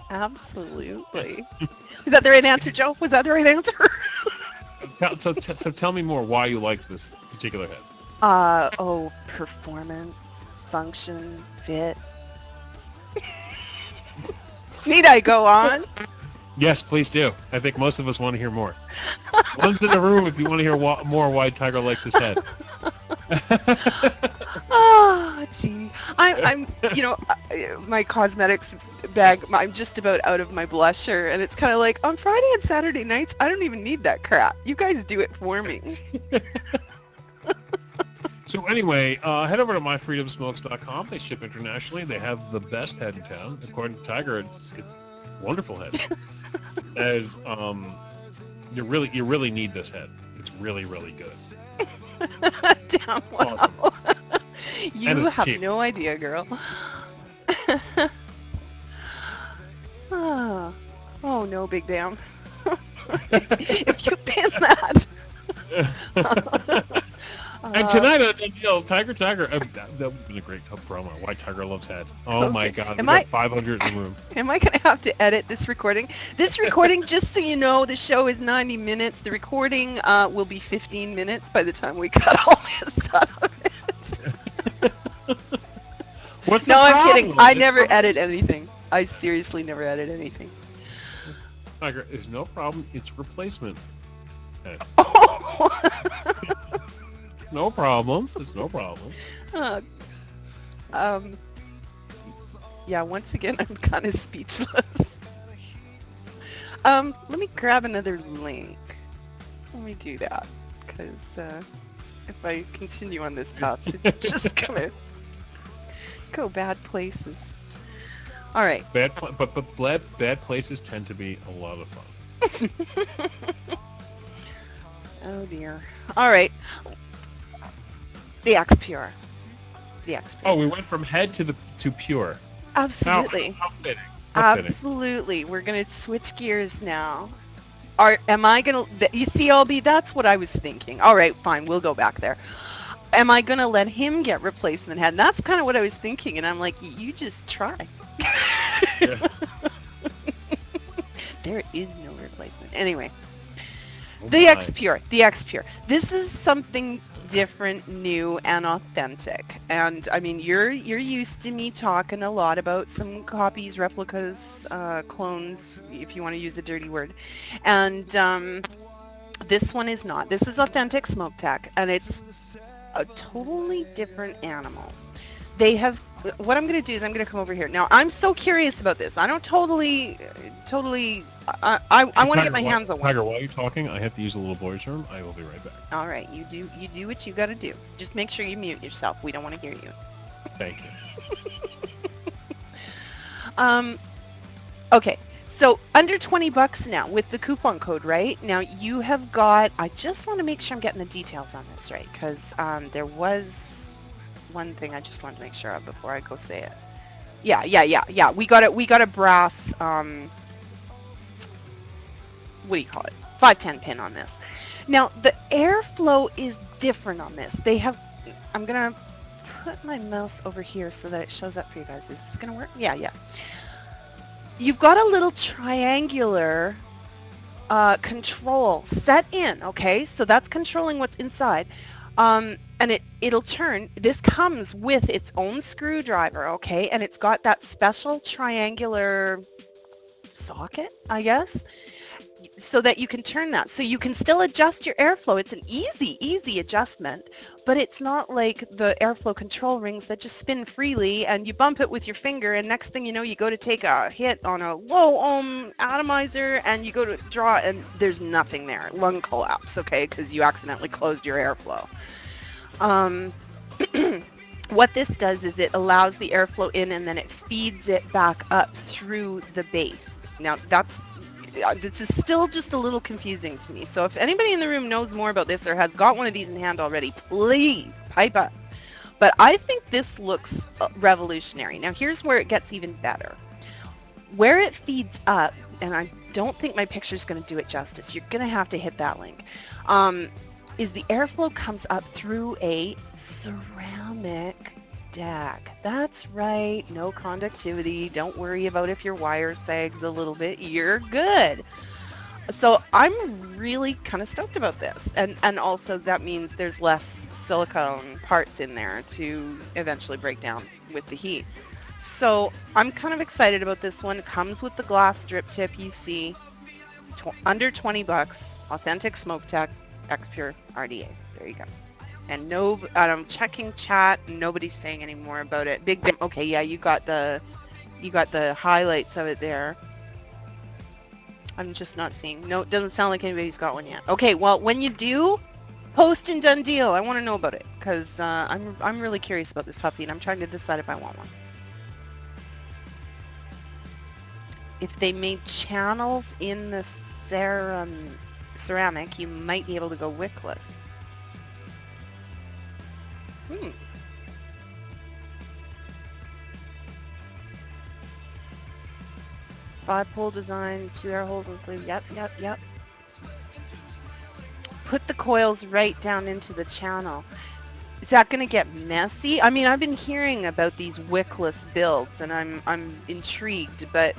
Absolutely. Is that the right answer, Joe? Was that the right answer? So tell me more why you like this particular head. Performance, function, fit. Need I go on? Yes, please do. I think most of us want to hear more. One's in the room if you want to hear more why Tiger likes his head. Oh, gee. I'm, my cosmetics bag, I'm just about out of my blusher, and it's kind of like, on Friday and Saturday nights, I don't even need that crap. You guys do it for me. So anyway, head over to myfreedomsmokes.com. They ship internationally. They have the best head in town. According to Tiger, it's wonderful head. And you really need this head. It's really, really good. Damn wow. Awesome. You have cheap. no idea, girl. Ah. Oh no, Big Bam. If you pin that. And tonight on TygerTyger, that would have been a great promo. Why Tiger loves head. Oh my God, we got 500 in the room. Am I going to have to edit this recording? This recording, just so you know, the show is 90 minutes. The recording will be 15 minutes by the time we cut all this out of it. What's no, the I'm problem? kidding. I never edit anything. I seriously never edit anything. Tiger, there's no problem. It's replacement. Oh. No problem. It's no problem. Yeah, once again, I'm kind of speechless. Let me grab another link. Let me do that, because if I continue on this path, it's just gonna go bad places. All right. Bad places tend to be a lot of fun. Oh dear. All right. The X Pure. The X Pure. Oh, we went from head to pure. Absolutely. How fitting. Absolutely. We're gonna switch gears now. Am I gonna? You see, LB, that's what I was thinking. All right, fine. We'll go back there. Am I gonna let him get replacement head? And that's kind of what I was thinking. And I'm like, you just try. Yeah. There is no replacement. Anyway. The X Pure. The X Pure. This is something different, new, and authentic. And I mean, you're used to me talking a lot about some copies, replicas, clones, if you want to use a dirty word. And this one is not. This is authentic smoke tech, and it's a totally different animal. They have. What I'm going to do is I'm going to come over here. Now, I'm so curious about this. I don't totally. I want to get my hands on one. Tiger, while you're talking, I have to use a little voice room. I will be right back. All right, you do what you got to do. Just make sure you mute yourself. We don't want to hear you. Thank you. Okay. So under $20 now with the coupon code, right? Now you have got. I just want to make sure I'm getting the details on this right, because there was one thing I just wanted to make sure of before I go say it. Yeah. We got a brass. What do you call it? 510 pin on this. Now the airflow is different on this. They have. I'm gonna put my mouse over here so that it shows up for you guys. Is it gonna work? Yeah. You've got a little triangular control set in. Okay, so that's controlling what's inside. And it'll turn. This comes with its own screwdriver. Okay, and it's got that special triangular socket, I guess, so that you can turn that. So you can still adjust your airflow. It's an easy adjustment, but it's not like the airflow control rings that just spin freely and you bump it with your finger and next thing you know, you go to take a hit on a low ohm atomizer and you go to draw and there's nothing there. Lung collapse, okay, because you accidentally closed your airflow. What this does is it allows the airflow in and then it feeds it back up through the base. Now this is still just a little confusing to me. So if anybody in the room knows more about this or has got one of these in hand already, please pipe up. But I think this looks revolutionary. Now here's where it gets even better. Where it feeds up, and I don't think my picture is going to do it justice. You're going to have to hit that link. Is the airflow comes up through a ceramic deck. That's right. No conductivity. Don't worry about if your wire sags a little bit. You're good. So I'm really kind of stoked about this. And also that means there's less silicone parts in there to eventually break down with the heat. So I'm kind of excited about this one. It comes with the glass drip tip you see. Under $20. Authentic smoke tech. X Pure RDA. There you go. And I'm checking chat. Nobody's saying any more about it. Big Bam. Okay, yeah, you got the highlights of it there. I'm just not seeing. No, it doesn't sound like anybody's got one yet. Okay, well, when you do, post and done deal. I want to know about it because I'm really curious about this puppy and I'm trying to decide if I want one. If they made channels in the ceramic, you might be able to go wickless. 5-pole design, 2 air holes in sleeve. Yep, yep, yep. Put the coils right down into the channel. Is that going to get messy? I mean, I've been hearing about these wickless builds, and I'm intrigued, but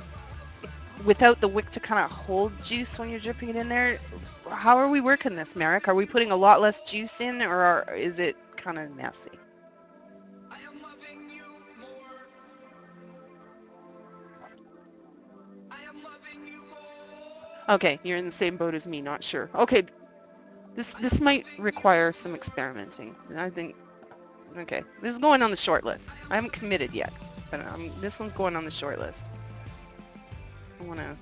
without the wick to kind of hold juice when you're dripping it in there, how are we working this, Merrick? Are we putting a lot less juice in, or is it kind of messy? Okay, you're in the same boat as me, not sure. Okay, this might require some experimenting. I think, okay, this is going on the short list. I haven't committed yet, but this one's going on the short list. I want to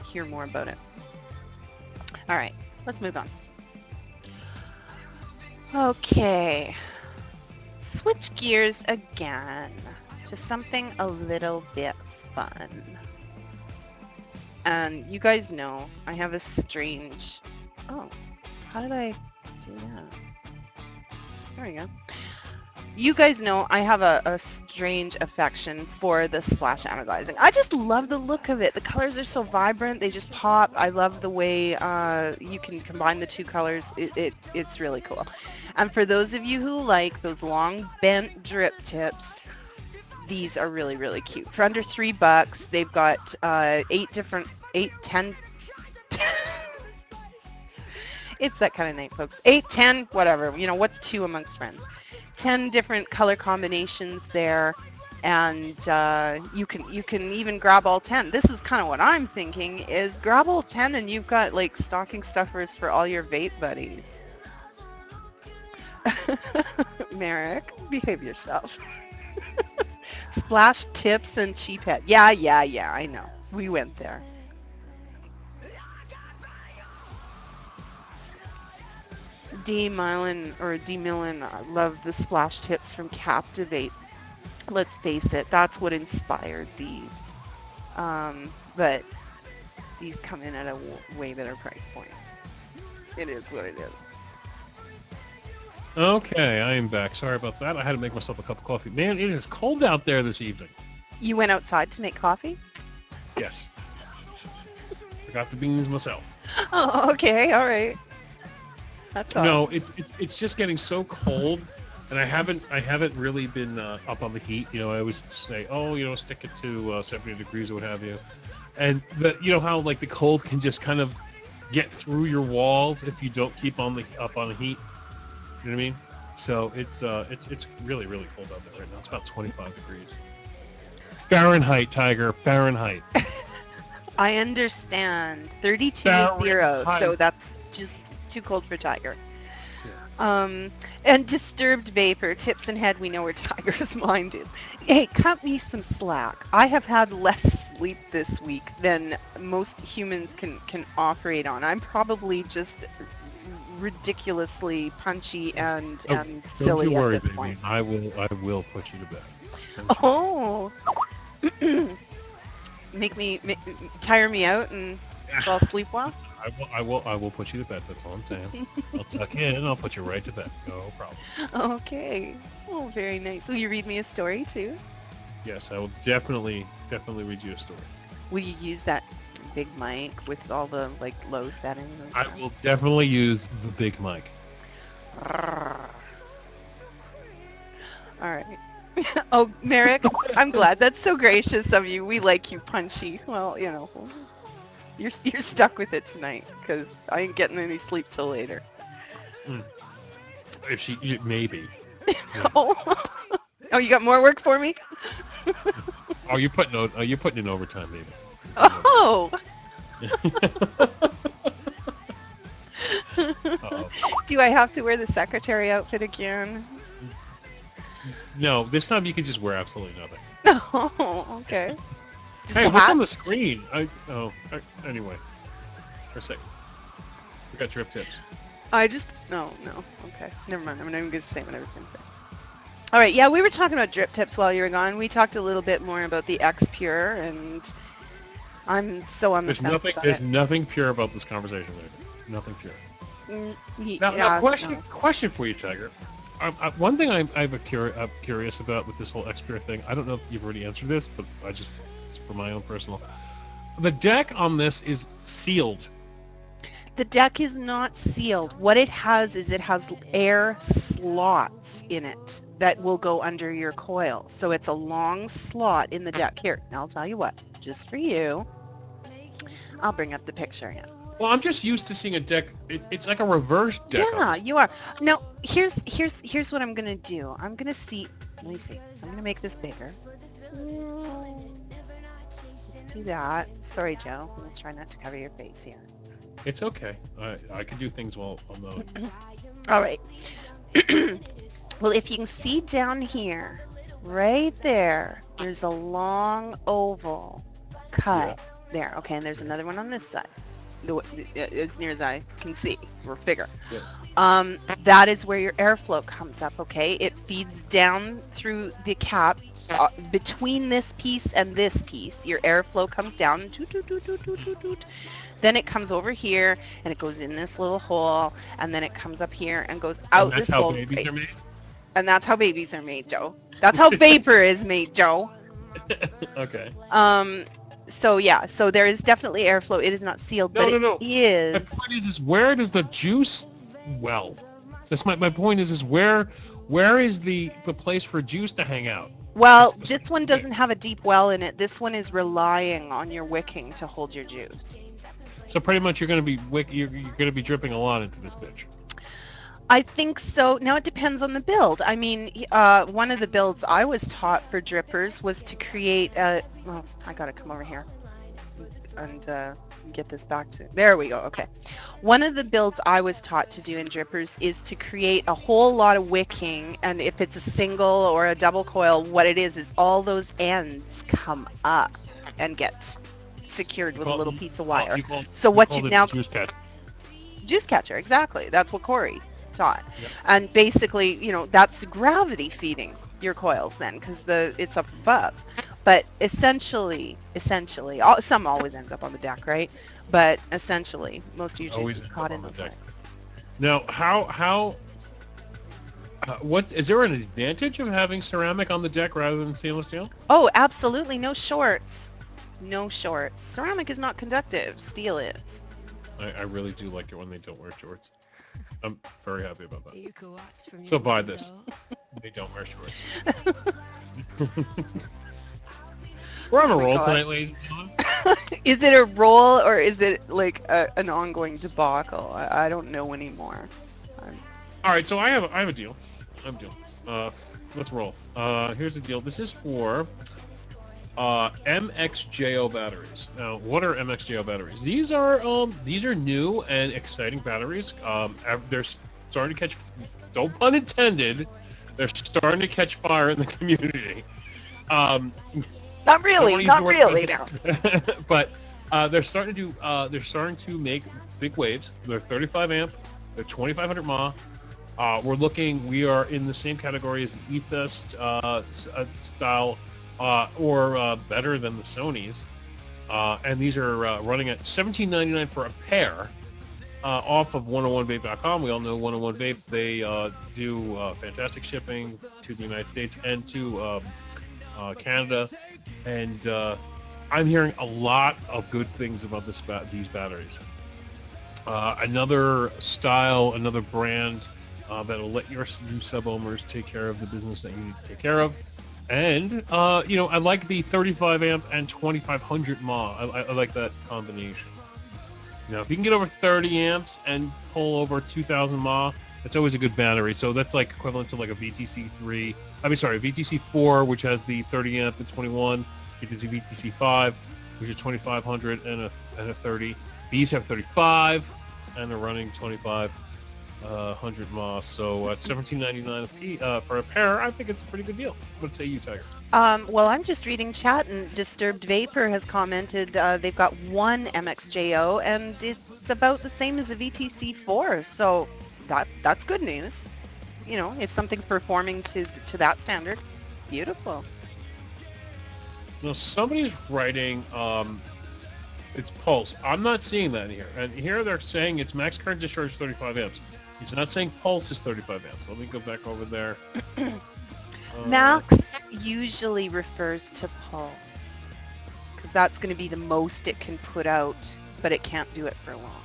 hear more about it. All right, let's move on. Okay, switch gears again to something a little bit fun. And you guys know I have a strange... Oh, how did I do that? There we go. You guys know I have a strange affection for the splash anodizing. I just love the look of it. The colors are so vibrant. They just pop. I love the way you can combine the two colors. It's really cool. And for those of you who like those long bent drip tips, these are really, really cute. For under $3, they've got 10. It's that kind of night, folks. 8, 10, whatever. You know, what's 2 amongst friends? 10 different color combinations there, and you can even grab all 10. This is kind of what I'm thinking, is grab all 10 and you've got like stocking stuffers for all your vape buddies. Merrick, behave yourself. Splash tips and cheap head. Yeah, I know. We went there. D. Millen, I love the splash tips from Captivate. Let's face it, that's what inspired these. But these come in at a way better price point. It is what it is. Okay, I am back. Sorry about that. I had to make myself a cup of coffee. Man, it is cold out there this evening. You went outside to make coffee? Yes. I got the beans myself. Oh, okay, all right. That's awesome. No, it's just getting so cold, and I haven't really been up on the heat. You know, I always say, oh, you know, stick it to 70 degrees or what have you, and you know how like the cold can just kind of get through your walls if you don't keep up on the heat. You know what I mean? So it's really, really cold out there right now. It's about 25 degrees. Fahrenheit, Tiger, Fahrenheit. I understand. 32 is 0, so that's just too cold for Tiger. Yeah. And Disturbed Vapor, tips and head, we know where Tiger's mind is. Hey, cut me some slack. I have had less sleep this week than most humans can operate on. I'm probably just ridiculously punchy and silly don't you worry, at this baby. point. I will put you to bed. Oh. Tire me out and fall asleep well? I will put you to bed. That's all I'm saying. I'll tuck in and I'll put you right to bed. No problem. Okay. Oh, very nice. Will you read me a story too? Yes, I will definitely read you a story. Will you use that big mic with all the like low settings and stuff? I will definitely use the big mic. All right. Oh, Merrick, I'm glad. That's so gracious of you. We like you punchy. Well, you know, you're stuck with it tonight because I ain't getting any sleep till later. Maybe. Oh, you got more work for me? Oh, you're putting in overtime, baby. Oh. Do I have to wear the secretary outfit again? No, this time you can just wear absolutely nothing. Oh, okay. Just hey, what's on the screen? Anyway. For a second. We got drip tips. No. Okay, never mind. I'm not even going to say what I was going to say. All right, yeah, we were talking about drip tips while you were gone. We talked a little bit more about the X Pure, and I'm so on the fence about There's it. nothing pure about this conversation, lady. Nothing pure. Now, question for you, Tiger. One thing I'm curious about with this whole X Pure thing, I don't know if you've already answered this, but it's for my own personal. The deck on this is sealed. The deck is not sealed. What it has is it has air slots in it that will go under your coil. So it's a long slot in the deck. Here, I'll tell you what, just for you. I'll bring up the picture here. Well, I'm just used to seeing a deck. It's like a reverse deck. Yeah, you are. Now, here's what I'm gonna do. I'm gonna see. Let me see. I'm gonna make this bigger. Let's do that. Sorry, Joe. I'm gonna try not to cover your face here. It's okay. I can do things while I'm mowing. All right. Well, if you can see down here, right there, there's a long oval cut there. Okay, and there's another one on this side. As near as I can see, or figure. Yeah. That is where your airflow comes up, okay? It feeds down through the cap between this piece and this piece. Your airflow comes down, toot, toot, toot, toot, toot, toot, toot. Then it comes over here, and it goes in this little hole, and then it comes up here and goes out this hole. And that's how babies are made? And that's how babies are made, Joe. That's how vapor is made, Joe. Okay. So yeah, so there is definitely airflow. It is not sealed, but No. it is. My point is where does the juice well? That's my point is where is the place for juice to hang out? Well, this one doesn't have a deep well in it. This one is relying on your wicking to hold your juice. So pretty much you're going to be dripping a lot into this bitch. I think so. Now it depends on the build. I mean, one of the builds I was taught for drippers was to create a. Well, I gotta come over here and get this back to. There we go. Okay. One of the builds I was taught to do in drippers is to create a whole lot of wicking, and if it's a single or a double coil, what it is all those ends come up and get secured with a little piece of wire. So what you now juice catcher, exactly. That's what Corey taught. Yep. And basically, you know, that's gravity feeding your coils then, because it's up above. But essentially, some always ends up on the deck, right? But essentially, most of your juice is caught in those wicks. Now, what is there an advantage of having ceramic on the deck rather than stainless steel? Oh, absolutely, no shorts. No shorts. Ceramic is not conductive. Steel is. I really do like it when they don't wear shorts. I'm very happy about that. So buy this. They don't wear shorts. We're on a roll tonight, ladies and gentlemen. Is it a roll or is it like an ongoing debacle? I don't know anymore. All right, so I have a deal. Let's roll. Here's the deal. This is for MXJO batteries. Now, what are MXJO batteries? These are new and exciting batteries. They're starting to catch, no pun intended, they're starting to catch fire in the community. Not really. No. But they're starting to make big waves. They're 35 amp. They're 2500 mAh. We are in the same category as the e-fest style. Or better than the Sonys, and these are running at $17.99 for a pair off of 101vape.com. We all know 101 Vape. They do fantastic shipping to the United States and to Canada, and I'm hearing a lot of good things about these batteries. Another style, another brand that will let your new sub-owners take care of the business that you need to take care of. And, I like the 35 amp and 2500 mAh. I like that combination. If you can get over 30 amps and pull over 2000 mAh, that's always a good battery. So that's like equivalent to like a VTC 4, which has the 30 amp and 21. VTC 5, which is 2500 and a 30. These have 35, and they're running 2500 mAh. So at $17.99 for a pair, I think it's a pretty good deal. What say you, Tiger? Well, I'm just reading chat, and Disturbed Vapor has commented they've got one MXJO, and it's about the same as a VTC4. So that's good news. If something's performing to that standard, beautiful. Now, somebody's writing, it's pulse. I'm not seeing that here. And here they're saying it's max current discharge 35 amps. He's not saying pulse is 35 amps. Let me go back over there. Max usually refers to pulse. that's going to be the most it can put out, but it can't do it for long.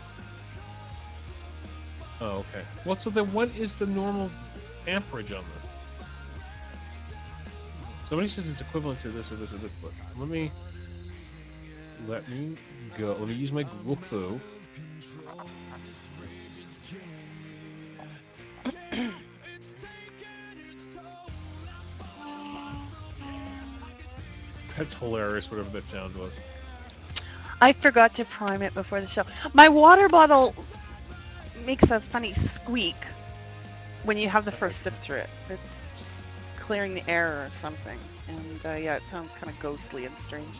Oh, okay. Well, so then what is the normal amperage on this? Somebody says it's equivalent to this or this or this, but let me go. Let me use my Google Foo. That's hilarious, whatever that sound was. I forgot to prime it before the show. My water bottle makes a funny squeak when you have the first sip through it. It's just clearing the air or something. And yeah, it sounds kind of ghostly and strange.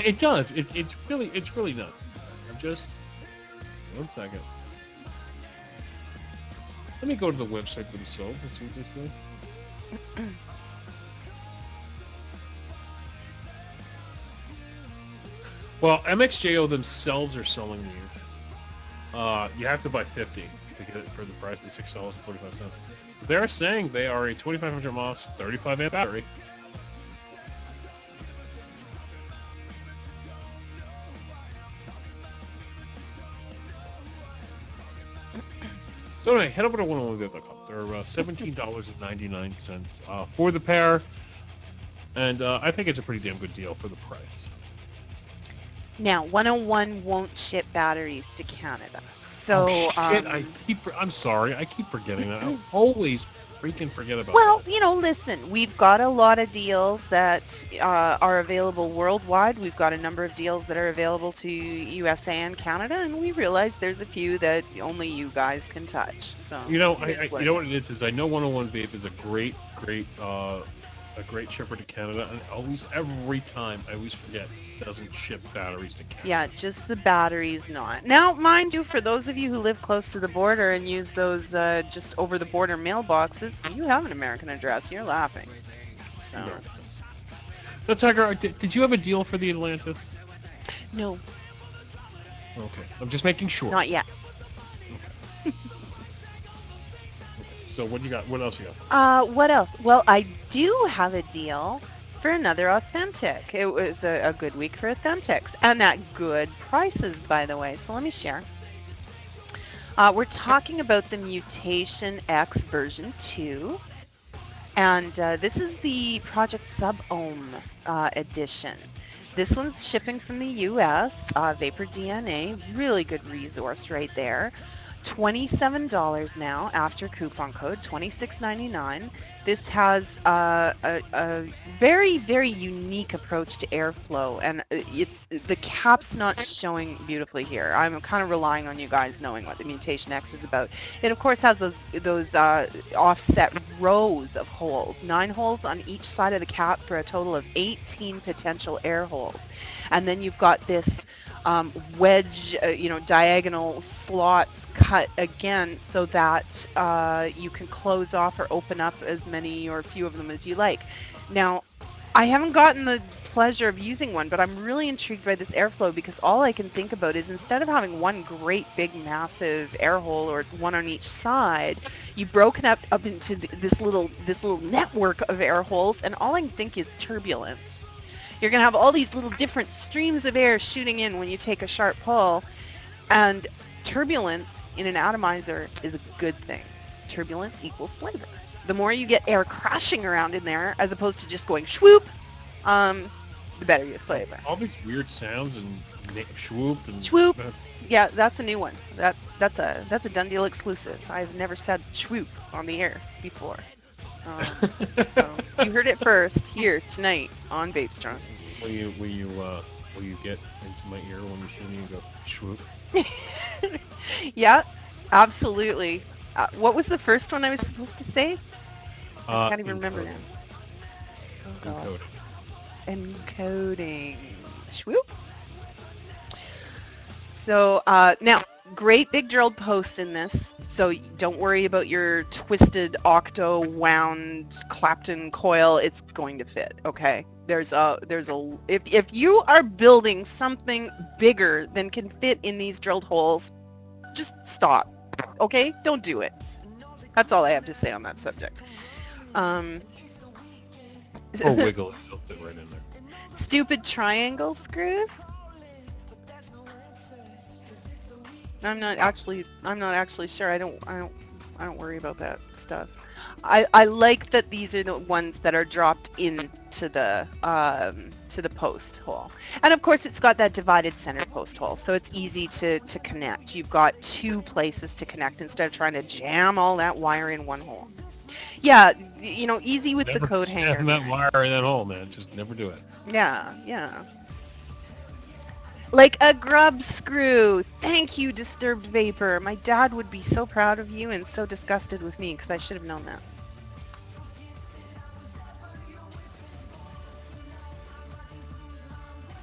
It does. It's really nuts. I'm just 1 second. Let me go to the website for the soap and see what they say. Well, MXJO themselves are selling these. You have to buy 50 to get it for the price of $6.45. They're saying they are a 2500 mAh 35 amp battery. So anyway, head over to 101vape.com. They're $17.99 for the pair, and I think it's a pretty damn good deal for the price. Now, 101 won't ship batteries to Canada. So, shit, I'm sorry, I keep forgetting that. I always freaking forget about well, that. you know, listen, we've got a lot of deals that are available worldwide. We've got a number of deals that are available to USA and Canada, and we realize there's a few that only you guys can touch. So, You know, you know what it is I know 101 Vape is a great shipper to Canada, and every time I always forget it doesn't ship batteries to Canada. Yeah, just the batteries not. Now, mind you, for those of you who live close to the border and use those just over-the-border mailboxes, you have an American address. You're laughing. So. No. Now, Tiger, did you have a deal for the Atlantis? No. Okay, I'm just making sure. Not yet. Okay. So what you got? What else you got? What else? Well, I do have a deal for another authentic. It was a good week for authentics, and at good prices, by the way. So let me share. We're talking about the Mutation X version 2, and this is the Project Sub-Ohm edition. This one's shipping from the U.S. Vapor DNA, really good resource right there. $27 now after coupon code, $26.99. This has a very, very unique approach to airflow, and the cap's not showing beautifully here. I'm kind of relying on you guys knowing what the Mutation X is about. It, of course, has those offset rows of holes, 9 holes on each side of the cap for a total of 18 potential air holes. And then you've got this wedge, diagonal slot cut again so that you can close off or open up as many or few of them as you like. Now, I haven't gotten the pleasure of using one, but I'm really intrigued by this airflow because all I can think about is instead of having one great big massive air hole or one on each side, you've broken up into this little network of air holes, and all I can think is turbulence. You're going to have all these little different streams of air shooting in when you take a sharp pull, and turbulence in an atomizer is a good thing. Turbulence equals flavor. The more you get air crashing around in there, as opposed to just going swoop, the better your flavor. All these weird sounds and swoop and swoop. Yeah, that's a new one. That's a Done Deal exclusive. I've never said swoop on the air before. So you heard it first here tonight on VapeStrong. Will you get into my ear when you see me and go swoop? Yeah, absolutely. What was the first one I was supposed to say? I can't even remember now. Oh, Encoding. Swoop. So now, great big drilled posts in this, so don't worry about your twisted octo wound Clapton coil. It's going to fit. Okay. If you are building something bigger than can fit in these drilled holes, just stop. Okay? Don't do it. That's all I have to say on that subject. Or wiggle it. It'll fit right in there. Stupid triangle screws? I'm not actually sure. I don't worry about that stuff. I like that these are the ones that are dropped into the post hole. And of course it's got that divided center post hole, so it's easy to connect. You've got two places to connect instead of trying to jam all that wire in one hole. Yeah, you know, easy with the coat hanger. Never that wire in that hole, man. Just never do it. Yeah, yeah. Like a grub screw. Thank you, Disturbed Vapor. My dad would be so proud of you and so disgusted with me because I should have known that.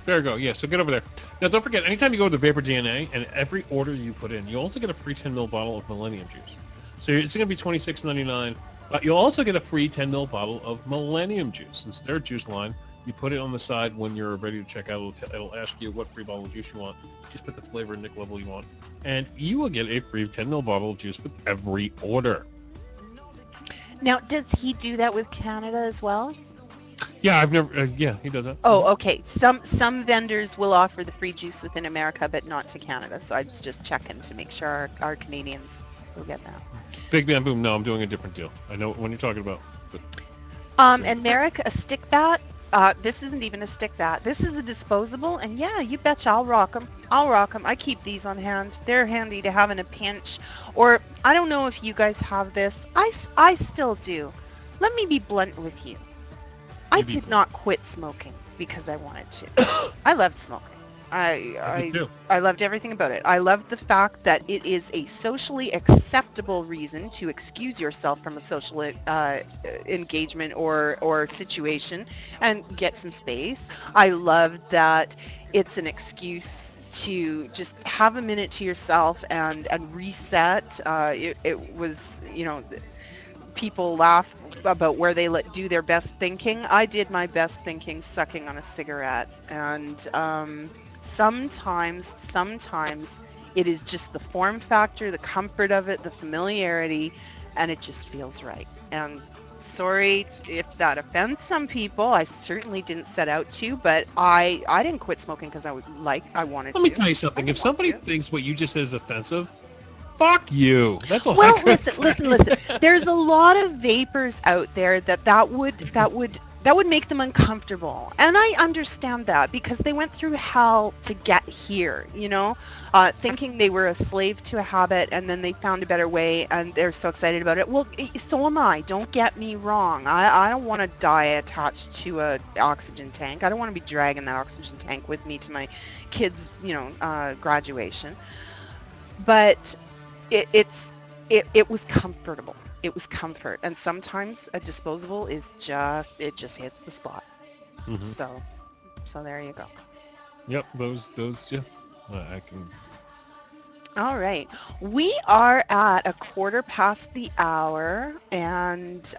There you go. Yeah, so get over there. Now, don't forget, anytime you go to Vapor DNA, and every order you put in, you also get a free 10 ml bottle of Millennium Juice. So it's going to be $26.99. But you'll also get a free 10 ml bottle of Millennium Juice. It's their juice line. You put it on the side when you're ready to check out. It'll ask you what free bottle of juice you want. Just put the flavor and nick level you want. And you will get a free 10 ml bottle of juice with every order. Now, does he do that with Canada as well? Yeah, I've never. Yeah, he does that. Oh, okay. Some vendors will offer the free juice within America, but not to Canada. So I was just checking to make sure our Canadians will get that. Big Bam Boom. No, I'm doing a different deal. I know what you're talking about. But... And Merrick, a stick bat. This isn't even a stick bat. This is a disposable, and yeah, you betcha I'll rock them. I'll rock them. I keep these on hand. They're handy to have in a pinch. Or I don't know if you guys have this. I still do. Let me be blunt with you. I did not quit smoking because I wanted to. I loved smoking. I loved everything about it. I loved the fact that it is a socially acceptable reason to excuse yourself from a social engagement or situation and get some space. I loved that it's an excuse to just have a minute to yourself and reset. It was, you know, people laugh about where they do their best thinking. I did my best thinking sucking on a cigarette, and sometimes it is just the form factor, the comfort of it, the familiarity, and it just feels right. And sorry if that offends some people. I certainly didn't set out to, but I didn't quit smoking because I wanted to. Let me tell you something. If somebody thinks what you just said is offensive, fuck you. That's all. Well, listen. There's a lot of vapors out there that would make them uncomfortable, and I understand that because they went through hell to get here. You know, thinking they were a slave to a habit, and then they found a better way, and they're so excited about it. Well, so am I. Don't get me wrong. I don't want to die attached to a oxygen tank. I don't want to be dragging that oxygen tank with me to my kids', graduation. But it was comfortable. It was comfort, and sometimes a disposable is just hits the spot. Mm-hmm. So there you go. Yep, those yeah. I can. All right, we are at 1:15 the hour, and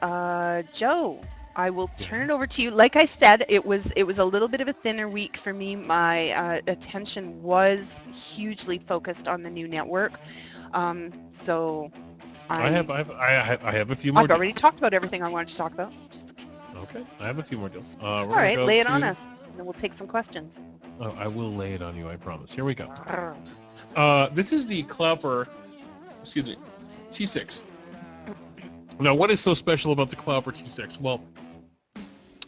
Joe, I will turn it over to you. Like I said, it was a little bit of a thinner week for me. My attention was hugely focused on the new network. So I have a few more. I've already talked about everything I wanted to talk about. Okay, I have a few more deals. All right, lay it on us, and then we'll take some questions. Oh, I will lay it on you, I promise. Here we go. This is the Clowper, T6. Now, what is so special about the Clowper T6? Well,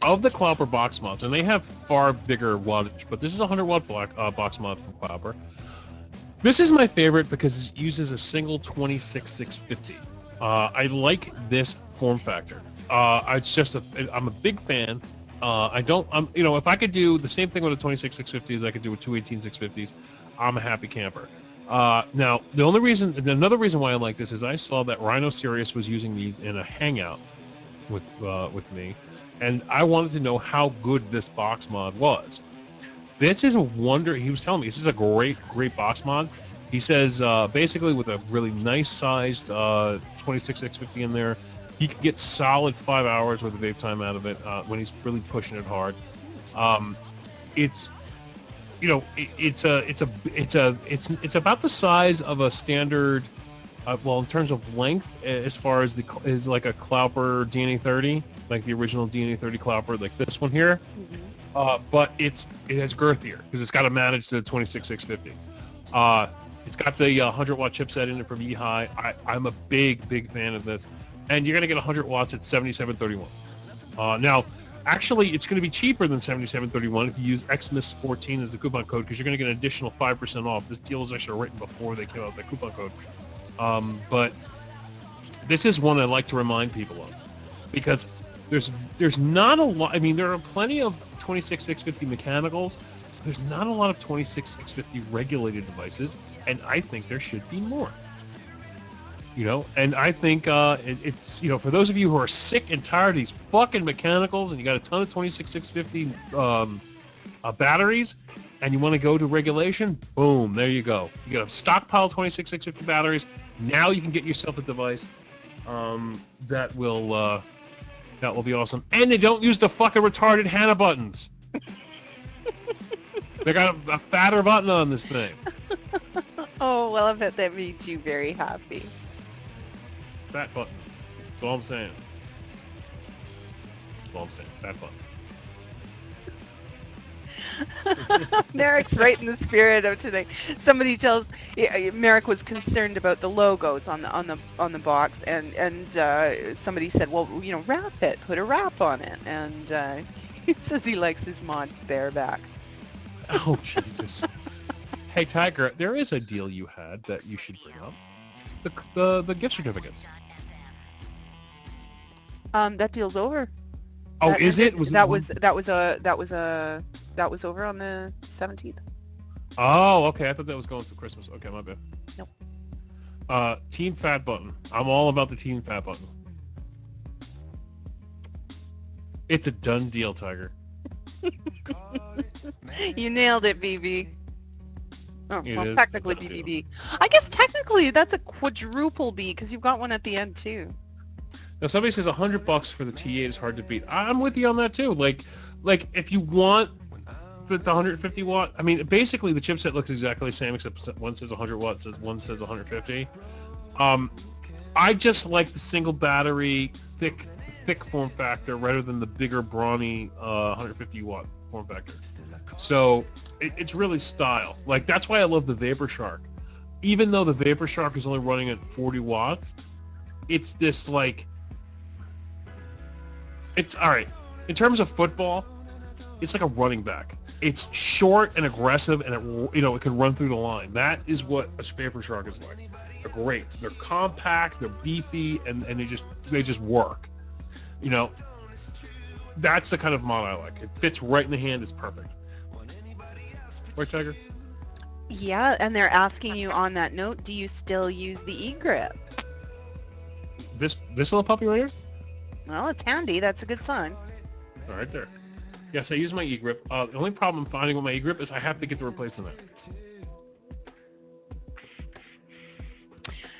of the Clowper box mods, and they have far bigger wattage, but this is a 100-watt box mod from Clowper. This is my favorite because it uses a single 26650. I like this form factor. I'm a big fan. If I could do the same thing with a 26650 as I could do with two 18650s, I'm a happy camper. Now, another reason why I like this is I saw that Rhino Sirius was using these in a hangout with me, and I wanted to know how good this box mod was. This is a wonder. He was telling me this is a great box mod. He says basically with a really nice sized 26650 in there, he could get solid 5 hours worth of vape time out of it when he's really pushing it hard. It's about the size of a standard. In terms of length, as far as like a Clowper DNA 30, like the original DNA 30 Clowper, like this one here. Mm-hmm. but it has girthier because it's got to manage the 26650. It's got the 100-watt chipset in it from e-cig. I'm a big fan of this, and you're gonna get 100 watts at 7731. Now, actually, it's going to be cheaper than 7731 if you use Xmas14 as the coupon code because you're going to get an additional 5% off. This deal was actually written before they came out with the coupon code. But this is one I like to remind people of because there's not a lot. I mean, there are plenty of 26650 mechanicals. There's not a lot of 26650 regulated devices, and I think there should be more. And I think it's, for those of you who are sick and tired of these fucking mechanicals and you got a ton of 26650 batteries and you want to go to regulation, boom, there you go. You got a stockpile 26650 batteries. Now you can get yourself a device that will be awesome. And they don't use the fucking retarded Hannah buttons. They got a fatter button on this thing. Oh, well, I bet that made you very happy. Fat button. That's all I'm saying. That's all I'm saying. Fat button. Merrick's right in the spirit of today. Somebody tells Merrick was concerned about the logos on the box, and somebody said, well, wrap it, put a wrap on it, and he says he likes his mods bareback. Oh Jesus! Hey Tiger, there is a deal you had that you should bring up. The gift certificates. That deal's over. Oh, is it? That was over on the 17th. Oh, okay. I thought that was going through Christmas. Okay, my bad. Nope. Team Fat Button. I'm all about the Team Fat Button. It's a done deal, Tiger. You nailed it, BB. Oh, well, technically BBB. I guess technically that's a quadruple B because you've got one at the end too. Now somebody says $100 for the T8 is hard to beat. I'm with you on that too. Like if you want the 150 watt, I mean basically the chipset looks exactly the same except one says 100 watts, one says 150. I just like the single battery thick form factor rather than the bigger brawny 150 watt form factor. So it's really style. Like that's why I love the VaporShark. Even though the VaporShark is only running at 40 watts, it's this like, it's all right. In terms of football, it's like a running back. It's short and aggressive, and it can run through the line. That is what a VaporShark is like. They're great. They're compact. They're beefy, and they just work. That's the kind of mod I like. It fits right in the hand. It's perfect. Right, Tiger? Yeah, and they're asking you on that note, do you still use the e-grip? This little puppy right here? Well, it's handy. That's a good sign. All right, there. Yes, I use my e-grip. The only problem I'm finding with my e-grip is I have to get the replacement.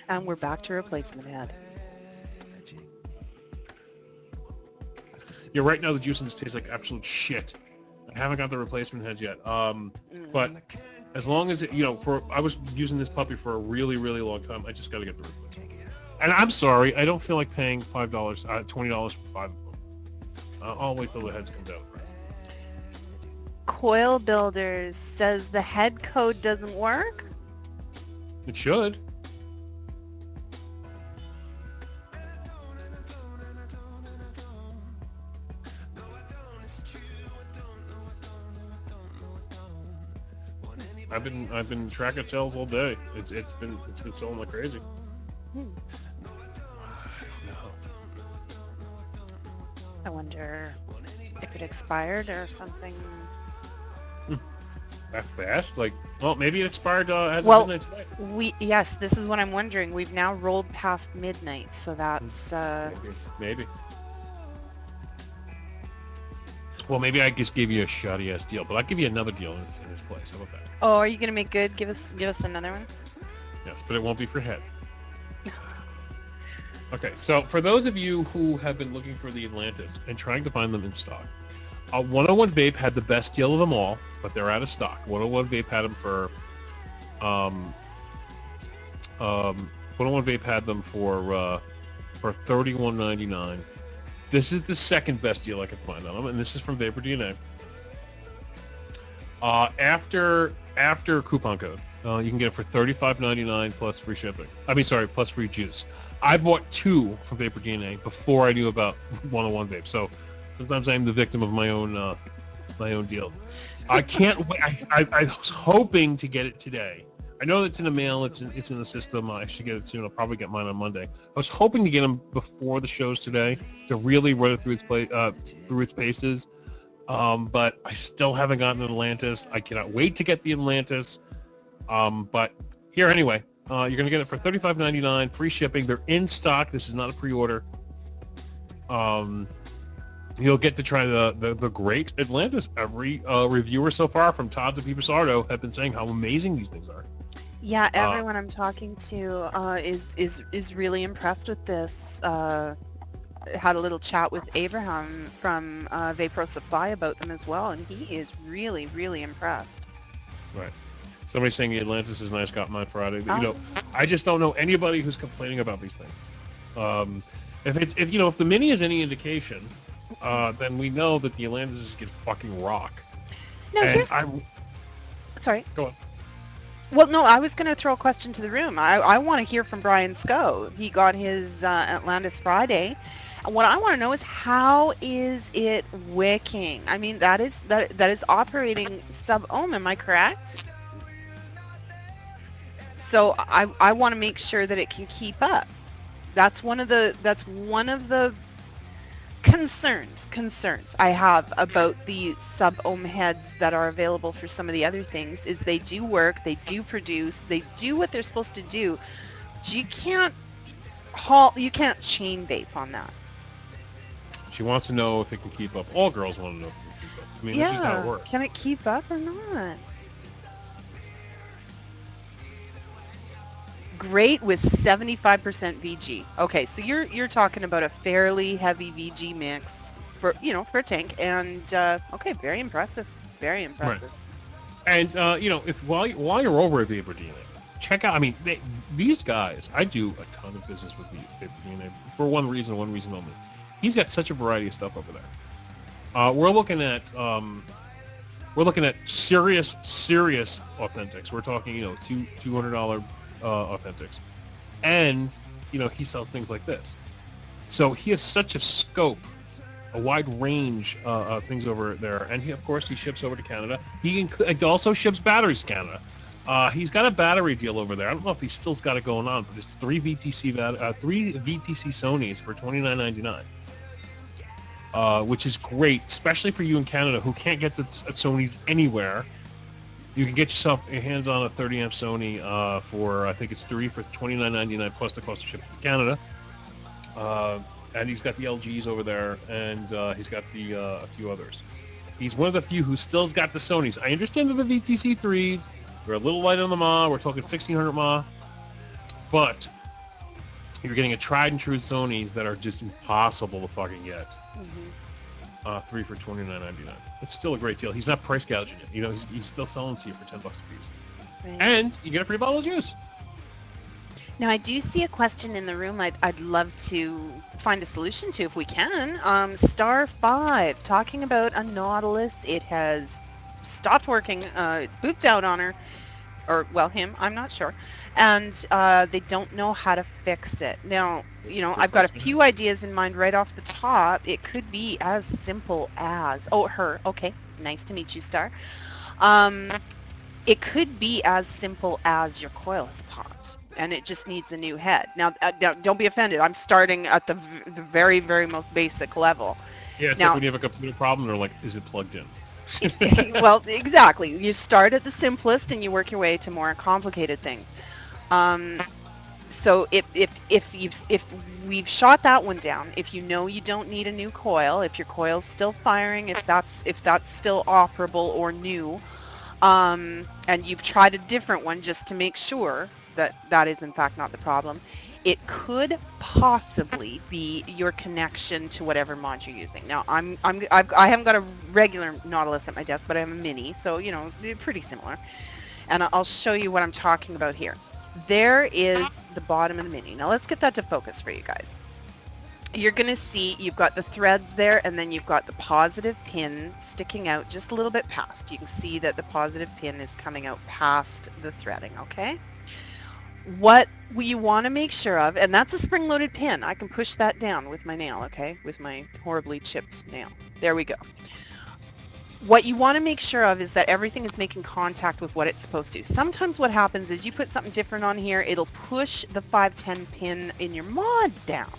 And we're back to replacement head. Yeah, right now the juice in this tastes like absolute shit. I haven't got the replacement head yet. But as long as I was using this puppy for a really, really long time. I just got to get the replacement. And I'm sorry, I don't feel like paying $20 for 5 of them. I'll wait till the heads come down. Coil Builders says the head code doesn't work. It should. I've been tracking sales all day. It's been selling like crazy. I wonder if it expired or something. That fast? Like, well, maybe it expired as of midnight today. Yes, this is what I'm wondering. We've now rolled past midnight, so that's maybe. Well, maybe I just gave you a shoddy ass deal, but I'll give you another deal in this place. How about that? Oh, are you gonna make good? Give us another one. Yes, but it won't be for head. Okay, so for those of you who have been looking for the Atlantis and trying to find them in stock, 101 Vape had the best deal of them all, but they're out of stock. 101 Vape had them for 101 Vape had them for $31.99. This is the second best deal I could find on them, and this is from Vapor DNA. After coupon code, you can get it for $35.99 plus free shipping. I mean, sorry, plus free juice. I bought 2 from Vapor DNA before I knew about 101 vape. So sometimes I'm the victim of my own deal. I can't wait. I was hoping to get it today. I know it's in the mail. It's in the system. I should get it soon. I'll probably get mine on Monday. I was hoping to get them before the shows today to really run it through its paces. But I still haven't gotten an Atlantis. I cannot wait to get the Atlantis. But here anyway, you're gonna get it for $35.99, free shipping. They're in stock. This is not a pre-order. You'll get to try the great Atlantis. Every reviewer so far, from Todd to Pipersardo, have been saying how amazing these things are. Yeah, everyone I'm talking to is really impressed with this. Had a little chat with Abraham from Vapor Supply about them as well, and he is really, really impressed. Right. Somebody's saying the Atlantis is nice. Got mine Friday. You know, I just don't know anybody who's complaining about these things. If the Mini is any indication, then we know that the Atlantis can fucking rock. No, sorry. Go on. Well, no, I was going to throw a question to the room. I want to hear from Brian Sco. He got his Atlantis Friday. And what I want to know is, how is it wicking? I mean, that is operating sub-ohm, am I correct? So I want to make sure that it can keep up. That's one of the concerns I have about the sub-ohm heads that are available for some of the other things. Is they do work, they do produce, they do what they're supposed to do. You can't chain vape on that. She wants to know if it can keep up. All girls want to know if it can keep up. I mean, that's just how it works. Can it keep up or not? Great with 75% VG. Okay, so you're talking about a fairly heavy VG mix for a tank, and okay, very impressive, very impressive. Right. And if while you're over at Vapor DNA, check out. I mean, these guys. I do a ton of business with Vapor DNA for one reason only. He's got such a variety of stuff over there. We're looking at serious authentics. We're talking $200 authentics, and he sells things like this. So he has such a scope, a wide range of things over there, and he ships over to Canada. He also ships batteries to Canada. He's got a battery deal over there. I don't know if he still's got it going on, but it's 3 VTC Sonys for $29.99. Which is great, especially for you in Canada who can't get the Sonys anywhere. You can get yourself your hands on a 30 amp Sony for, I think it's 3 for $29.99 plus the cost of shipping to Canada. And he's got the LGs over there, and he's got a few others. He's one of the few who still's got the Sonys. I understand that the VTC 3s, they're a little light on the mAh. We're talking 1600 mAh, but you're getting a tried and true Sonys that are just impossible to fucking get. 3 for $29.99. It's still a great deal. He's not price gouging it. He's still selling to you for $10 a piece. Right. And you get a free bottle of juice. Now, I do see a question in the room I'd love to find a solution to if we can. Star 5, talking about a Nautilus. It has stopped working. It's booped out on her. Or, well, him. I'm not sure. And they don't know how to fix it. Now, I've got a few ideas in mind right off the top. It could be as simple as... Oh, her. Okay. Nice to meet you, Star. It could be as simple as your coil is popped, and it just needs a new head. Now, don't be offended. I'm starting at the very, very most basic level. Yeah, it's like when you have a computer problem, they're like, is it plugged in? Well, exactly. You start at the simplest, and you work your way to more complicated things. So if we've shot that one down, if you don't need a new coil, if your coil's still firing, if that's still operable or new, and you've tried a different one just to make sure that is in fact not the problem, it could possibly be your connection to whatever mod you're using. Now, I haven't got a regular Nautilus at my desk, but I have a Mini, so they're pretty similar. And I'll show you what I'm talking about here. There is the bottom of the Mini. Now let's get that to focus for you guys. you're going to see you've got the threads there, and then you've got the positive pin sticking out just a little bit past. You can see that the positive pin is coming out past the threading, okay? What you want to make sure of, and that's a spring-loaded pin. I can push that down with my nail, okay? With my horribly chipped nail. There we go. What you want to make sure of is that everything is making contact with what it's supposed to. Sometimes what happens is you put something different on here, it'll push the 510 pin in your mod down.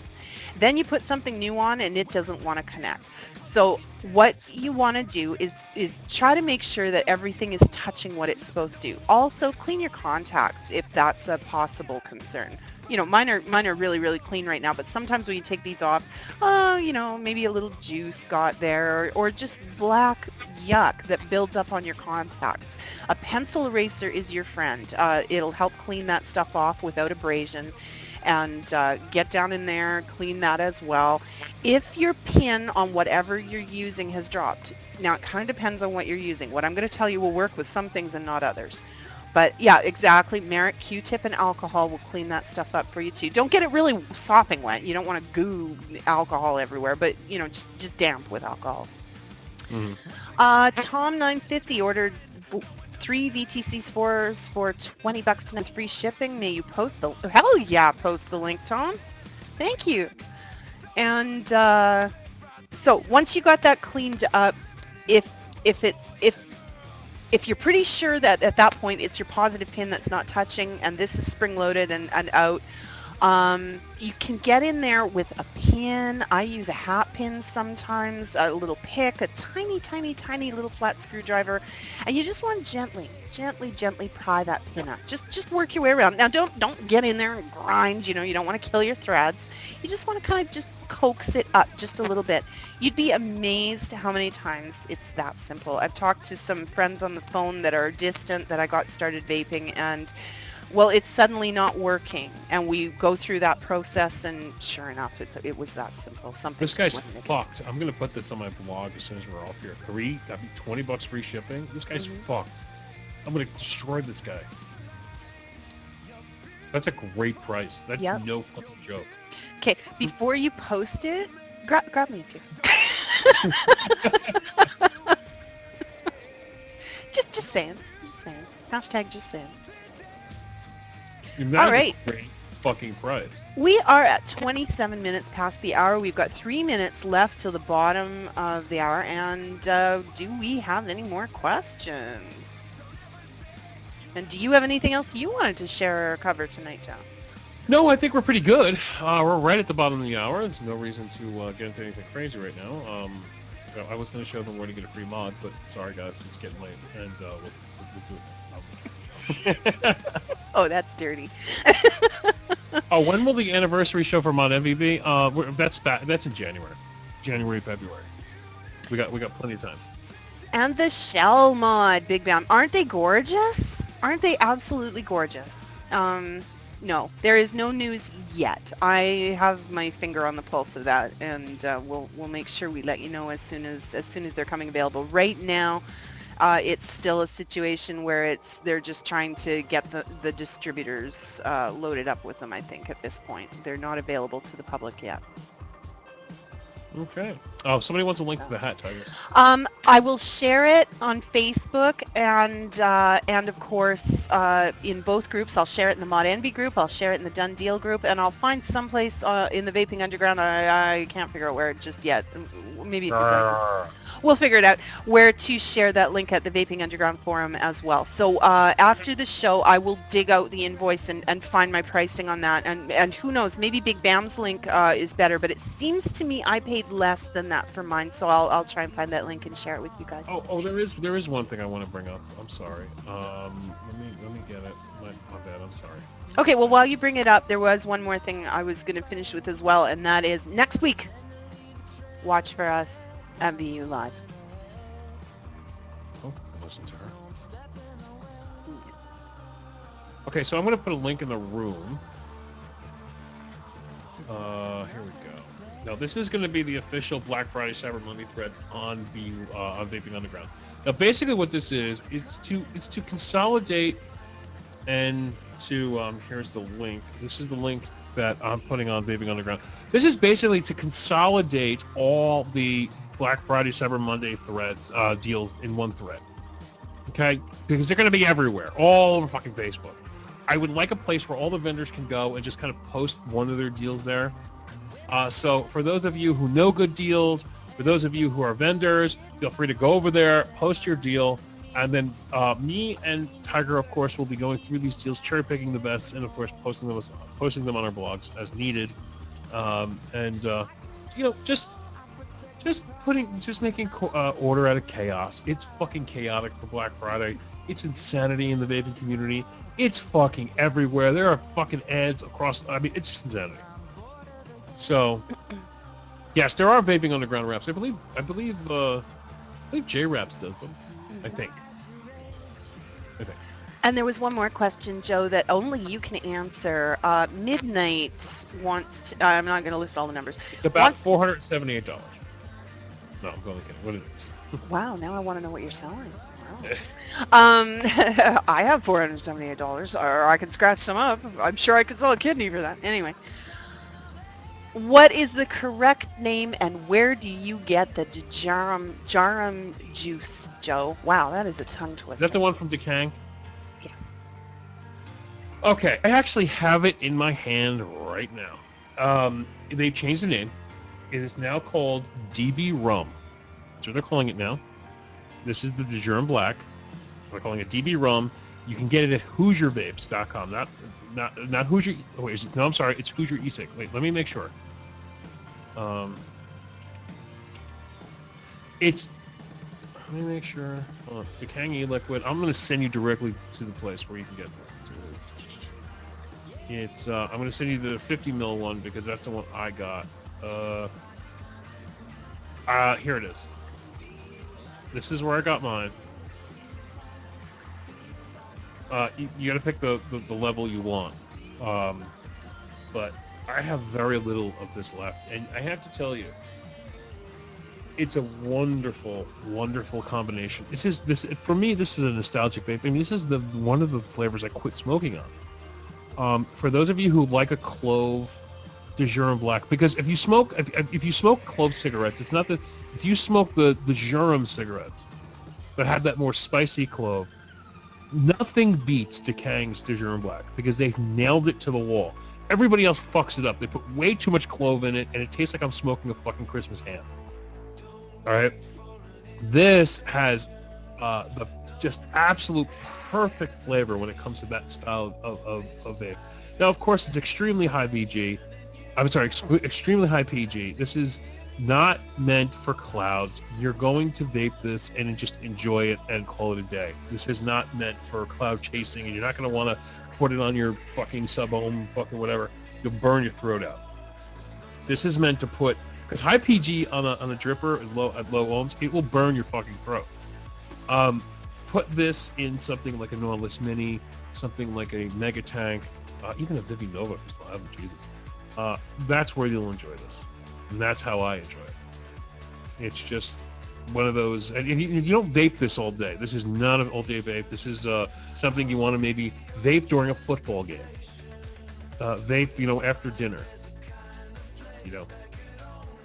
Then you put something new on and it doesn't want to connect. So what you want to do is try to make sure that everything is touching what it's supposed to. Also, clean your contacts if that's a possible concern. You know, mine are really, really clean right now, but sometimes when you take these off, you know, maybe a little juice got there, or just black yuck that builds up on your contacts. A pencil eraser is your friend. It'll help clean that stuff off without abrasion. And get down in there, clean that as well. If your pin on whatever you're using has dropped, now it kind of depends on what you're using. What I'm going to tell you will work with some things and not others. But yeah, exactly. Merit Q-tip and alcohol will clean that stuff up for you too. Don't get it really sopping wet. You don't want to goo alcohol everywhere, but you know, just damp with alcohol. Mm-hmm. Tom 950 ordered 3 VTC spores for $20 and free shipping. May you post the hell yeah, post the link, Tom. Thank you. And so once you got that cleaned up, if you're pretty sure that at that point it's your positive pin that's not touching, and this is spring loaded and out, you can get in there with a pin. I use a hat pin sometimes, a little pick, a tiny, tiny, tiny little flat screwdriver, and you just want to gently pry that pin up. Just work your way around. Now don't get in there and grind. You know, you don't want to kill your threads. You just want to kind of just coax it up just a little bit. You'd be amazed how many times it's that simple. I've talked to some friends on the phone that are distant that I got started vaping, and well, it's suddenly not working, and we go through that process, and sure enough, it was that simple. Something. This guy's fucked. I'm gonna put this on my blog as soon as we're off here. $20 free shipping. This guy's fucked. I'm gonna destroy this guy. That's a great price. That's no fucking joke. Okay, before you post it, grab me if you. just saying. Hashtag just saying. All right. Great fucking price. We are at 27 minutes past the hour. We've got 3 minutes left till the bottom of the hour. And do we have any more questions? And do you have anything else you wanted to share or cover tonight, Tom? No, I think we're pretty good. We're right at the bottom of the hour. There's no reason to get into anything crazy right now. I was going to show them where to get a free mod, but sorry guys, it's getting late, and we'll do it. Oh, that's dirty. Oh, when will the anniversary show for Mod Envy be? That's in January, February. We got plenty of time. And the shell mod, Big Bam, aren't they gorgeous? Aren't they absolutely gorgeous? No, there is no news yet. I have my finger on the pulse of that, and we'll make sure we let you know as soon as they're coming available. Right now, it's still a situation where they're just trying to get the distributors loaded up with them, I think, at this point. They're not available to the public yet. Okay. Oh, somebody wants a link to the hat, Tiger. I will share it on Facebook, and of course in both groups. I'll share it in the Mod Envy group. I'll share it in the Done Deal group, and I'll find someplace in the Vaping Underground. I can't figure out where just yet. Maybe a few places. We'll figure it out where to share that link at the Vaping Underground forum as well. So after the show, I will dig out the invoice and find my pricing on that. And who knows, maybe Big Bam's link is better, but it seems to me I paid less than that for mine. So I'll try and find that link and share it with you guys. Oh, there is one thing I want to bring up. I'm sorry. Let me get it. My bad. I'm sorry. Okay, well, while you bring it up, there was one more thing I was going to finish with as well, and that is next week. Watch for us at VU Live. Oh, listen to her. Okay, so I'm going to put a link in the room. Here we go. Now, this is going to be the official Black Friday Cyber Monday thread on Vaping Underground. Now, basically, what this is it's to consolidate and to here's the link. This is the link that I'm putting on Vaping Underground. This is basically to consolidate all the Black Friday, Cyber Monday threads, deals in one thread. Okay? Because they're going to be everywhere, all over fucking Facebook. I would like a place where all the vendors can go and just kind of post one of their deals there. So for those of you who know good deals, for those of you who are vendors, feel free to go over there, post your deal, and then me and Tiger, of course, will be going through these deals, cherry picking the best, and of course posting them on our blogs as needed. Just making order out of chaos. It's fucking chaotic for Black Friday. It's insanity in the vaping community. It's fucking everywhere. There are fucking ads across. I mean, it's just insanity. So, yes, there are Vaping Underground reps. I believe J Raps does them. I think. And there was one more question, Joe, that only you can answer. Midnight wants to, I'm not going to list all the numbers. It's about $478. No, I'm going to kidding. What is it? Wow, now I want to know what you're selling. Wow. I have $478, or I can scratch some up. I'm sure I could sell a kidney for that. Anyway. What is the correct name, and where do you get the Jarum juice, Joe? Wow, that is a tongue twister. Is that the one from Decang? Yes. Okay, I actually have it in my hand right now. They changed the name. It is now called DB Rum. That's what they're calling it now. This is the Jarum Black. They're calling it DB Rum. You can get it at HoosierVapes.com. Not Hoosier. Oh, wait, no, I'm sorry. It's Hoosier e-cig. Wait, let me make sure. Let me make sure. Decang e-liquid. I'm going to send you directly to the place where you can get this. It's. I'm going to send you the 50 ml one because that's the one I got. Here it is. This is where I got mine. You got to pick the level you want. But I have very little of this left, and I have to tell you, it's a wonderful, wonderful combination. For me. This is a nostalgic vape. I mean, this is one of the flavors I quit smoking on. For those of you who like a clove de Jarum Black, because if you smoke clove cigarettes, it's not if you smoke the Jarum cigarettes that have that more spicy clove, nothing beats Decang's de Jarum Black because they've nailed it to the wall. Everybody else fucks it up. They put way too much clove in it, and it tastes like I'm smoking a fucking Christmas ham. All right, this has the just absolute perfect flavor when it comes to that style of vape. Now, of course, it's extremely high VG. I'm sorry, extremely high PG. This is not meant for clouds. You're going to vape this and just enjoy it and call it a day. This is not meant for cloud chasing, and you're not going to want to put it on your fucking sub-ohm, fucking whatever. You'll burn your throat out. This is meant to put, because high PG on a dripper at low ohms, it will burn your fucking throat. Put this in something like a Nautilus Mini, something like a Mega Tank, even a Vivi Nova if you still have them, Jesus. That's where you'll enjoy this. And that's how I enjoy it. It's just one of those, and you don't vape this all day. This is not an all-day vape. This is something you want to maybe vape during a football game. Vape, after dinner.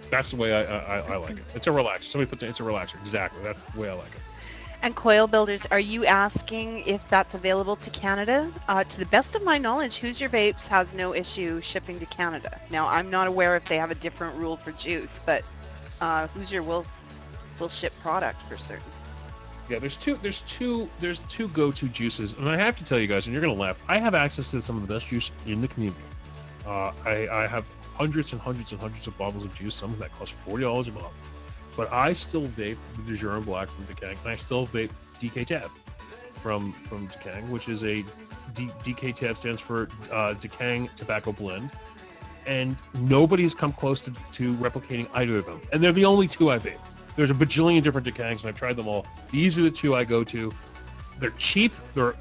That's the way I like it. It's a relaxer. Somebody puts it's a relaxer. Exactly. That's the way I like it. And Coil Builders, are you asking if that's available to Canada? To the best of my knowledge, Hoosier Vapes has no issue shipping to Canada. Now, I'm not aware if they have a different rule for juice, but Hoosier will ship product for certain. Yeah, there's two go-to juices, and I have to tell you guys, and you're gonna laugh, I have access to some of the best juice in the community. I have hundreds and hundreds and hundreds of bottles of juice, some of that cost $40 a bottle. But I still vape the Jarum Black from Decang, and I still vape DK Tab from Decang, which is a DK Tab stands for Decang Tobacco Blend, and nobody's come close to replicating either of them. And they're the only two I vape. There's a bajillion different Decangs, and I've tried them all. These are the two I go to. They're cheap. They're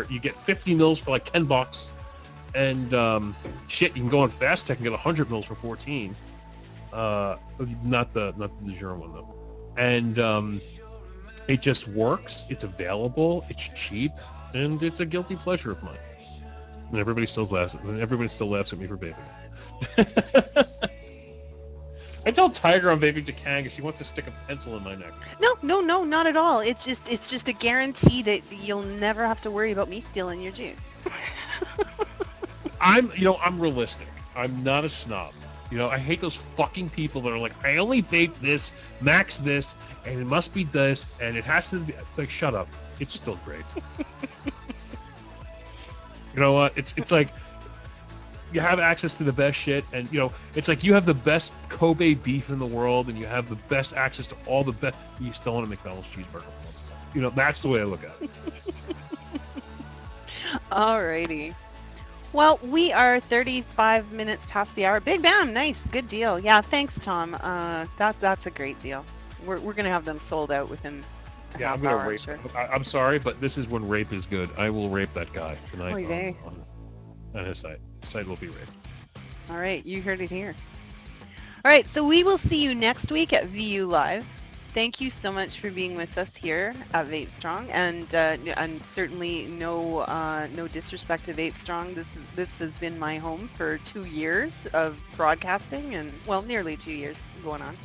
you get 50 mils for like $10, and shit, you can go on Fast Tech and get 100 mils for 14. Not the Jarum one though. And it just works. It's available. It's cheap, and it's a guilty pleasure of mine. And everybody still laughs. Everybody still laughs at me for vaping. I tell Tiger I'm vaping to Kang if she wants to stick a pencil in my neck. No, not at all. It's just a guarantee that you'll never have to worry about me stealing your juice. I'm realistic. I'm not a snob. I hate those fucking people that are like, I only vape this, max this, and it must be this, and it has to be. It's like, shut up. It's still great. You know what? It's like you have access to the best shit, and it's like you have the best Kobe beef in the world, and you have the best access to all the best. You still want a McDonald's cheeseburger. That's the way I look at it. Alrighty. Well, we are 35 minutes past the hour. Big Bam, nice, good deal. Yeah, thanks, Tom. That's a great deal. We're gonna have them sold out within a half I'm gonna hour, rape. sure. I'm sorry, but this is when rape is good. I will rape that guy tonight Oy vey. on his site. His site will be raped. All right, you heard it here. All right, so we will see you next week at VU Live. Thank you so much for being with us here at VapeStrong, and certainly no disrespect to VapeStrong. This has been my home for 2 years of broadcasting, and well, nearly 2 years going on.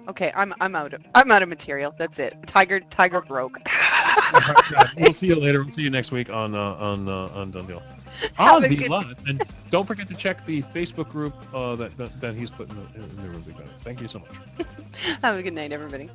Okay, I'm out of material. That's it. Tiger broke. We'll see you later. We'll see you next week on Done Deal. Have a The good- live, and don't forget to check the Facebook group that he's put in the room. Thank you so much. Have a good night, everybody.